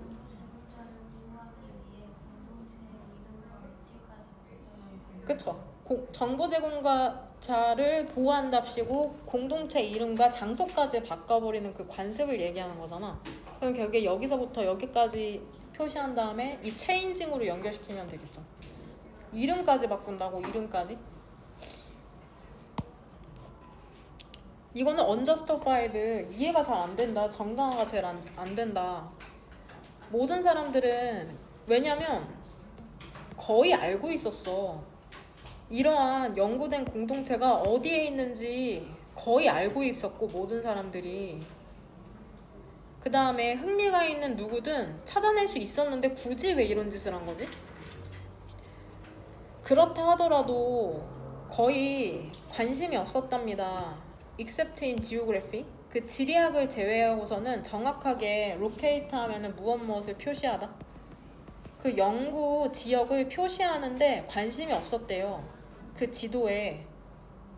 정보 제공자를 보호하기 위해 공동체의 이름과 위치까지 바꿔놓은 그쵸? 정보 제공자를 보호한답시고 공동체 이름과 장소까지 바꿔버리는 그 관습을 얘기하는 거잖아. 그럼 결국에 여기서부터 여기까지 표시한 다음에 이 체인징으로 연결시키면 되겠죠. 이름까지 바꾼다고. 이름까지. 이거는 unjustified, 이해가 잘 안 된다. 정당화가 제일 안 된다. 모든 사람들은 왜냐면 거의 알고 있었어. 이러한 연구된 공동체가 어디에 있는지 거의 알고 있었고 모든 사람들이. 그 다음에 흥미가 있는 누구든 찾아낼 수 있었는데 굳이 왜 이런 짓을 한 거지? 그렇다 하더라도 거의 관심이 없었답니다. except in geography. 그 지리학을 제외하고서는 정확하게 locate 하면은 무엇을 표시하다. 그 연구 지역을 표시하는데 관심이 없었대요. 그 지도에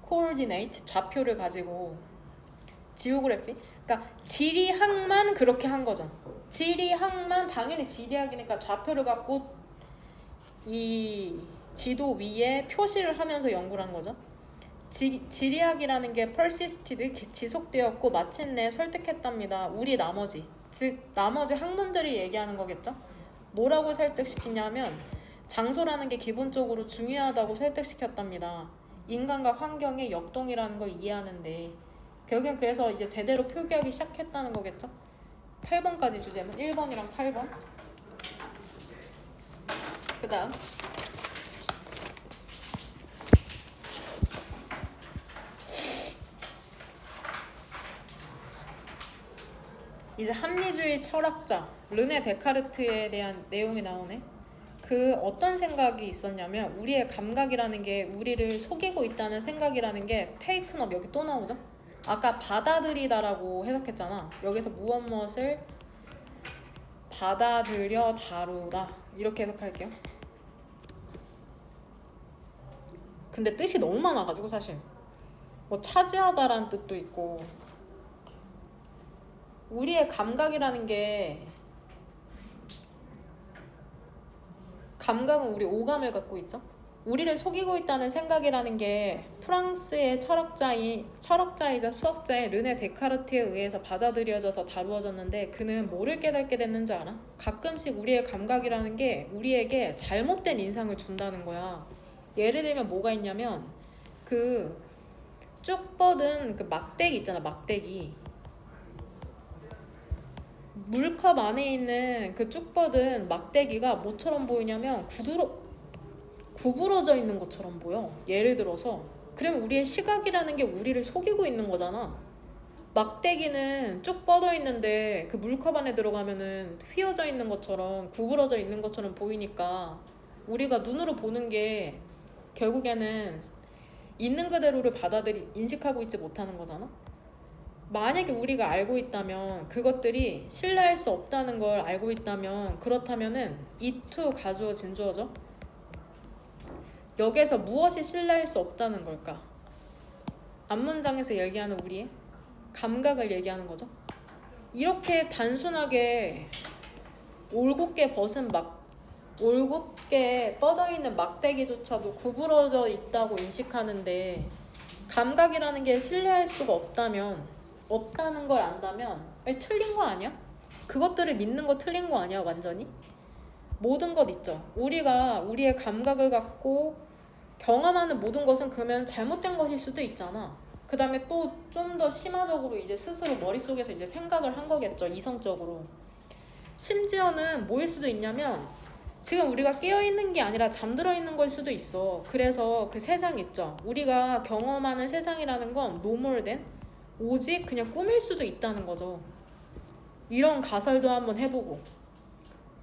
coordinate, 좌표를 가지고. geography. 그러니까 지리학만 그렇게 한 거죠. 지리학만 당연히 지리학이니까 좌표를 갖고 이 지도 위에 표시를 하면서 연구를 한 거죠. 지리학이라는 게 persisted, 지속되었고 마침내 설득했답니다. 우리 나머지, 즉 나머지 학문들이 얘기하는 거겠죠. 뭐라고 설득시키냐면 장소라는 게 기본적으로 중요하다고 설득시켰답니다. 인간과 환경의 역동이라는 걸 이해하는데 결국엔 그래서 이제 제대로 표기하기 시작했다는 거겠죠. 8번까지 주제는 1번이랑 8번. 그 다음 이제 합리주의 철학자 르네 데카르트에 대한 내용이 나오네. 그 어떤 생각이 있었냐면 우리의 감각이라는 게 우리를 속이고 있다는 생각이라는 게 taken up, 여기 또 나오죠? 아까 받아들이다라고 해석했잖아. 여기서 무엇을 받아들여 다루다 이렇게 해석할게요. 근데 뜻이 너무 많아가지고 사실 뭐 차지하다라는 뜻도 있고. 우리의 감각이라는 게, 감각은 우리 오감을 갖고 있죠. 우리를 속이고 있다는 생각이라는 게 프랑스의 철학자이자 수학자의 르네 데카르트에 의해서 받아들여져서 다루어졌는데, 그는 뭐를 깨닫게 됐는 줄 알아? 가끔씩 우리의 감각이라는 게 우리에게 잘못된 인상을 준다는 거야. 예를 들면 뭐가 있냐면, 그 쭉 뻗은 그 막대기 있잖아, 막대기. 물컵 안에 있는 그 쭉 뻗은 막대기가 뭐처럼 보이냐면 구부러져 있는 것처럼 보여. 예를 들어서 그러면 우리의 시각이라는 게 우리를 속이고 있는 거잖아. 막대기는 쭉 뻗어 있는데 그 물컵 안에 들어가면은 휘어져 있는 것처럼, 구부러져 있는 것처럼 보이니까 우리가 눈으로 보는 게 결국에는 있는 그대로를 인식하고 있지 못하는 거잖아. 만약에 우리가 알고 있다면, 그것들이 신뢰할 수 없다는 걸 알고 있다면, 그렇다면은 이투 가주어 진주어죠. 여기에서 무엇이 신뢰할 수 없다는 걸까? 앞문장에서 얘기하는 우리의 감각을 얘기하는 거죠. 이렇게 단순하게 올곧게 뻗어 있는 막대기조차도 구부러져 있다고 인식하는데, 감각이라는 게 신뢰할 수가 없다는 걸 안다면 틀린 거 아니야? 그것들을 믿는 거 틀린 거 아니야, 완전히? 모든 것 있죠. 우리가 우리의 감각을 갖고 경험하는 모든 것은 그러면 잘못된 것일 수도 있잖아. 그 다음에 또 좀 더 심화적으로 이제 스스로 머릿속에서 이제 생각을 한 거겠죠, 이성적으로. 심지어는 뭐일 수도 있냐면, 지금 우리가 깨어있는 게 아니라 잠들어 있는 걸 수도 있어. 그래서 그 세상 있죠. 우리가 경험하는 세상이라는 건 노멀된, 오직 그냥 꿈일 수도 있다는 거죠. 이런 가설도 한번 해보고.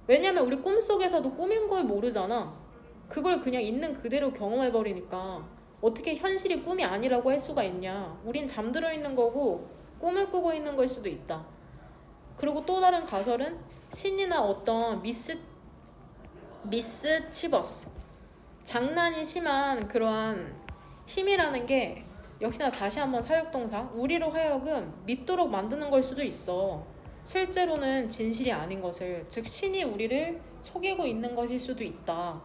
왜냐면 우리 꿈속에서도 꿈인 걸 모르잖아. 그걸 그냥 있는 그대로 경험해버리니까 어떻게 현실이 꿈이 아니라고 할 수가 있냐. 우린 잠들어 있는 거고 꿈을 꾸고 있는 걸 수도 있다. 그리고 또 다른 가설은 신이나 어떤 미스치버스, 장난이 심한 그러한 힘이라는 게 역시나 다시 한번 사역동사, 우리로 하여금 믿도록 만드는 걸 수도 있어. 실제로는 진실이 아닌 것을, 즉 신이 우리를 속이고 있는 것일 수도 있다.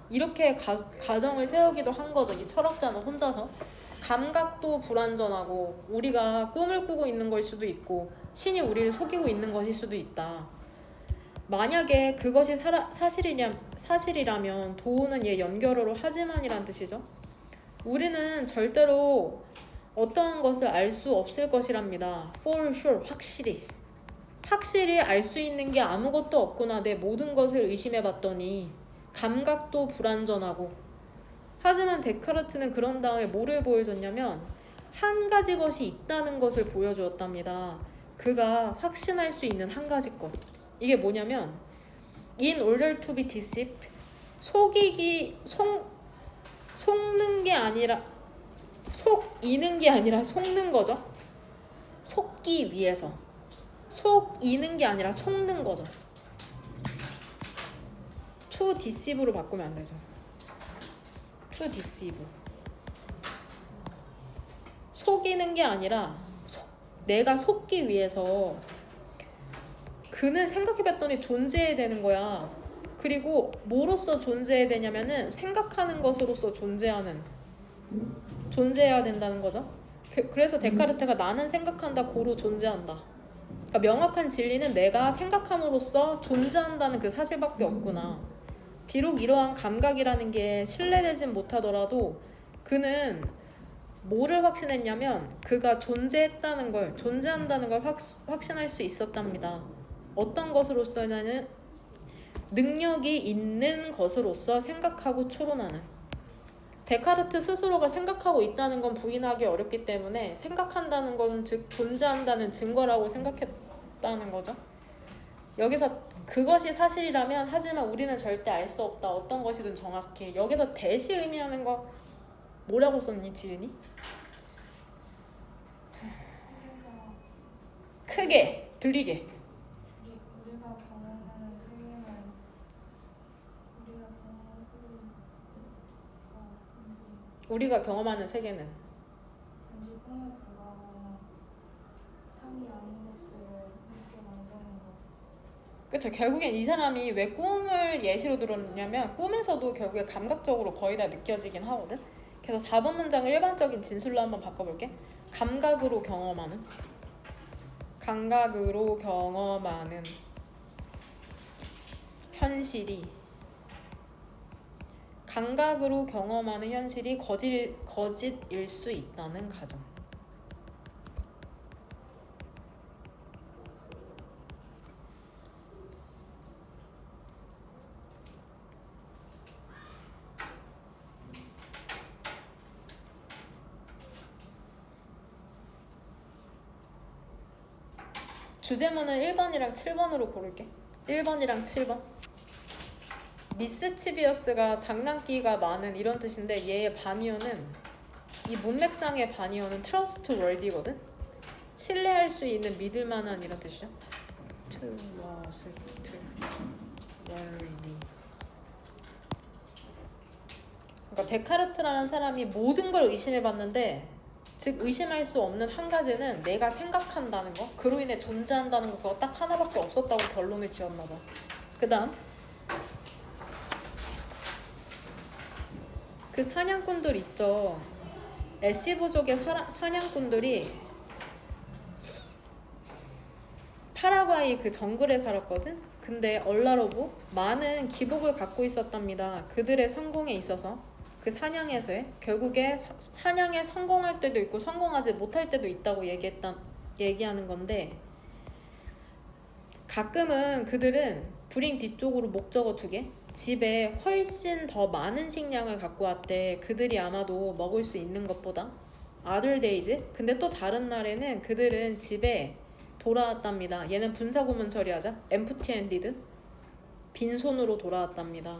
이렇게 가정을 세우기도 한 거죠. 이 철학자는 혼자서. 감각도 불완전하고 우리가 꿈을 꾸고 있는 걸 수도 있고 신이 우리를 속이고 있는 것일 수도 있다. 만약에 그것이 사실이라면 도우는 연결어로 하지만이란 뜻이죠. 우리는 절대로 어떠한 것을 알 수 없을 것이랍니다. For sure, 확실히 알 수 있는 게 아무것도 없구나. 내 모든 것을 의심해봤더니 감각도 불완전하고. 하지만 데카르트는 그런 다음에 뭐를 보여줬냐면 한 가지 것이 있다는 것을 보여주었답니다. 그가 확신할 수 있는 한 가지 것. 이게 뭐냐면 in order to be deceived, 속이는 게 아니라 속는 거죠. 속기 위해서. 속이는 게 아니라 속는 거죠. to deceive로 바꾸면 안 되죠. to deceive. 속이는 게 아니라 내가 속기 위해서. 그는 생각해봤더니 존재해야 되는 거야. 그리고 뭐로서 존재해야 되냐면은 생각하는 것으로서 존재해야 된다는 거죠. 그래서 데카르트가 나는 생각한다, 고로 존재한다. 그러니까 명확한 진리는 내가 생각함으로써 존재한다는 그 사실밖에 없구나. 비록 이러한 감각이라는 게 신뢰되진 못하더라도 그는 뭐를 확신했냐면 그가 존재한다는 걸 확신할 수 있었답니다. 어떤 것으로서는 능력이 있는 것으로서 생각하고 추론하는. 데카르트 스스로가 생각하고 있다는 건 부인하기 어렵기 때문에 생각한다는 건 즉 존재한다는 증거라고 생각했다는 거죠. 여기서 그것이 사실이라면 하지만 우리는 절대 알 수 없다. 어떤 것이든 정확해. 여기서 대시 의미하는 거 뭐라고 썼니, 지은이? 크게 들리게. 우리가 경험하는 세계는 그쵸. 결국엔 이 사람이 왜 꿈을 예시로 들었냐면 꿈에서도 결국에 감각적으로 거의 다 느껴지긴 하거든. 그래서 4번 문장을 일반적인 진술로 한번 바꿔볼게. 감각으로 경험하는 감각으로 경험하는 현실이 감각으로 경험하는 현실이 거짓일 수 있다는 가정. 주제문은 1번이랑 7번으로 고를게. 1번이랑 7번. 미스치비어스가 장난기가 많은 이런 뜻인데 얘의 반이어는 이 문맥상의 반이어는 trustworthy거든. 신뢰할 수 있는 믿을 만한 이런 뜻이죠. trustworthy. 그러니까 데카르트라는 사람이 모든 걸 의심해봤는데 즉 의심할 수 없는 한 가지는 내가 생각한다는 거, 그로 인해 존재한다는 거, 그거 딱 하나밖에 없었다고 결론을 지었나 봐. 그다음 그 사냥꾼들 있죠. 에시부족의 사냥꾼들이 파라과이 그 정글에 살았거든. 근데 얼라로브 많은 기복을 갖고 있었답니다. 그들의 성공에 있어서 그 사냥에서의 결국에 사냥에 성공할 때도 있고 성공하지 못할 때도 있다고 얘기하는 건데 가끔은 그들은 브링 뒤쪽으로 목적어 2개 집에 훨씬 더 많은 식량을 갖고 왔대. 그들이 아마도 먹을 수 있는 것보다 other days. 근데 또 다른 날에는 그들은 집에 돌아왔답니다. 얘는 분사구문 처리하자. empty-handed. 빈손으로 돌아왔답니다.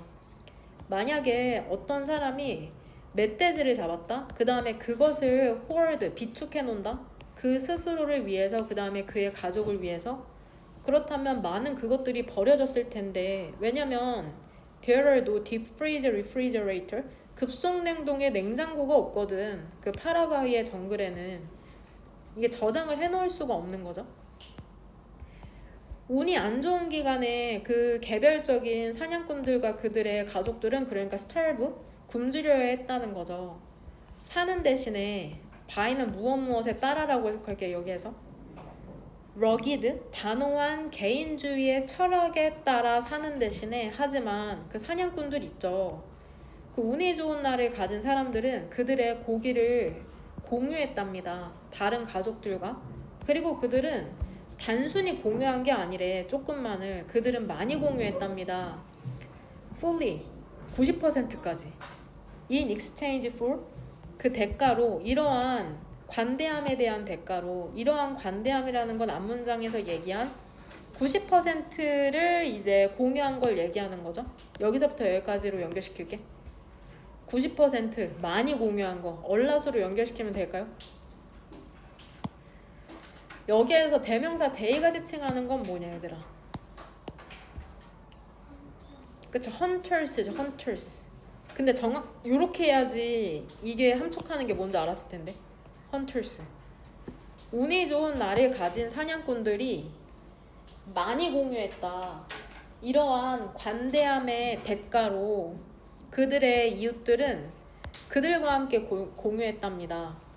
만약에 어떤 사람이 멧돼지를 잡았다. 그 다음에 그것을 hoard, 비축해 놓는다. 그 스스로를 위해서, 그 다음에 그의 가족을 위해서. 그렇다면 많은 그것들이 버려졌을 텐데 왜냐면 there are no deep freeze refrigerator. 급속냉동에 냉장고가 없거든. 그 파라과이의 정글에는 이게 저장을 해놓을 수가 없는 거죠. 운이 안 좋은 기간에 그 개별적인 사냥꾼들과 그들의 가족들은 그러니까 starve, 굶주려야 했다는 거죠. 사는 대신에 바이는 무엇에 따라라고 해석할게요. 여기에서 rugged, 단호한 개인주의의 철학에 따라 사는 대신에 하지만 그 사냥꾼들 있죠. 그 운이 좋은 날을 가진 사람들은 그들의 고기를 공유했답니다. 다른 가족들과. 그리고 그들은 단순히 공유한 게 아니래. 조금만을. 그들은 많이 공유했답니다. fully, 90%까지. in exchange for, 그 대가로 이러한 관대함에 대한 대가로 이러한 관대함이라는 건 앞문장에서 얘기한 90%를 이제 공유한 걸 얘기하는 거죠. 여기서부터 여기까지로 연결시킬게. 90% 많이 공유한 거 얼라수로 연결시키면 될까요? 여기에서 대명사 대의가 지칭하는 건 뭐냐 얘들아. 그쵸, 헌터스죠. 헌터스. 근데 요렇게 해야지 이게 함축하는 게 뭔지 알았을 텐데. 헌터스. 운이 좋은 날을 가진 사냥꾼들이 많이 공유했다. 이러한 관대함의 대가로 그들의 이웃들은 그들과 함께 공유했답니다.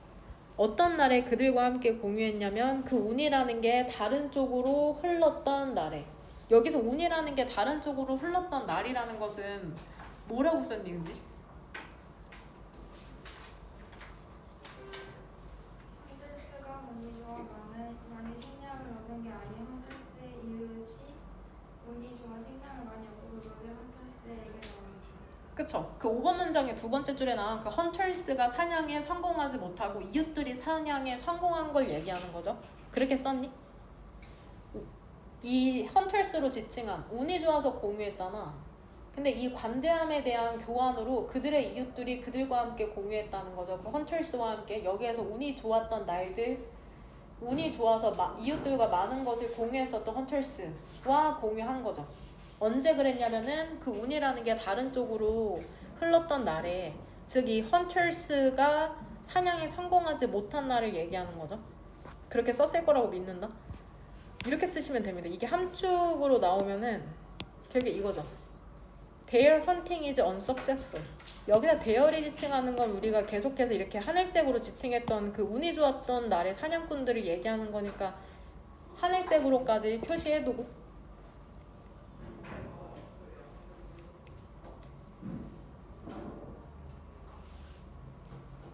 어떤 날에 그들과 함께 공유했냐면 그 운이라는 게 다른 쪽으로 흘렀던 날에. 여기서 운이라는 게 다른 쪽으로 흘렀던 날이라는 것은 뭐라고 썼니 근데? 헌터스가 운이 좋아 많이 식량을 얻은 게 아닌 헌터스의 이웃이 운이 좋아 식량을 많이 얻은 것을 헌터스에게 나눠줘. 그쵸. 그 5번 문장의 두 번째 줄에 나온 그 헌터스가 사냥에 성공하지 못하고 이웃들이 사냥에 성공한 걸 얘기하는 거죠. 그렇게 썼니? 이 헌터스로 지칭한 운이 좋아서 공유했잖아. 근데 이 관대함에 대한 교환으로 그들의 이웃들이 그들과 함께 공유했다는 거죠. 그 헌터스와 함께. 여기에서 운이 좋았던 날들, 운이 좋아서 이웃들과 많은 것을 공유했었던 헌터스와 공유한 거죠. 언제 그랬냐면은 그 운이라는 게 다른 쪽으로 흘렀던 날에, 즉 이 헌터스가 사냥에 성공하지 못한 날을 얘기하는 거죠. 그렇게 썼을 거라고 믿는다. 이렇게 쓰시면 됩니다. 이게 함축으로 나오면은 결국 이거죠. Their hunting is unsuccessful. 여기다 there이 지칭하는 건 우리가 계속해서 이렇게 하늘색으로 지칭했던 그 운이 좋았던 날의 사냥꾼들을 얘기하는 거니까 하늘색으로까지 표시해두고.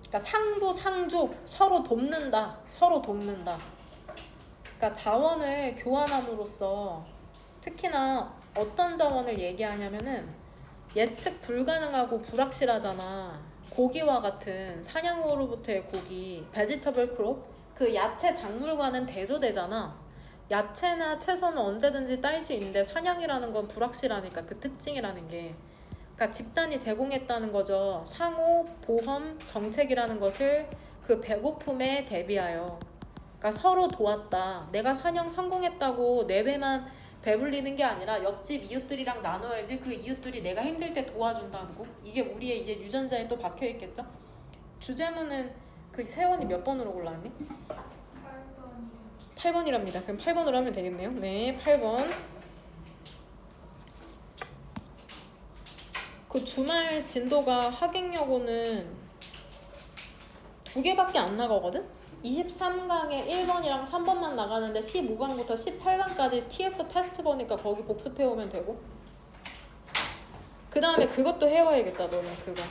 그러니까 상부 상족 서로 돕는다. 서로 돕는다. 그러니까 자원을 교환함으로써 특히나 어떤 자원을 얘기하냐면은 예측 불가능하고 불확실하잖아. 고기와 같은 사냥으로부터의 고기, vegetable crop, 그 야채 작물과는 대조되잖아. 야채나 채소는 언제든지 딸 수 있는데 사냥이라는 건 불확실하니까 그 특징이라는 게. 그러니까 집단이 제공했다는 거죠. 상호, 보험, 정책이라는 것을 그 배고픔에 대비하여. 그러니까 서로 도왔다. 내가 사냥 성공했다고 내 배만 배불리는 게 아니라 옆집 이웃들이랑 나눠야지 그 이웃들이 내가 힘들 때 도와준다는 거. 이게 우리의 이제 유전자에 또 박혀 있겠죠. 주제문은 그 세원이 몇 번으로 골랐니? 8번이요. 8번이랍니다. 그럼 8번으로 하면 되겠네요. 네, 8번. 그 주말 진도가 하객여고는 2개밖에 안 나가거든? 23강에 1번이랑 3번만 나가는데 15강부터 18강까지 TF 테스트 보니까 거기 복습해오면 되고 그 다음에 그것도 해와야겠다. 너는 그거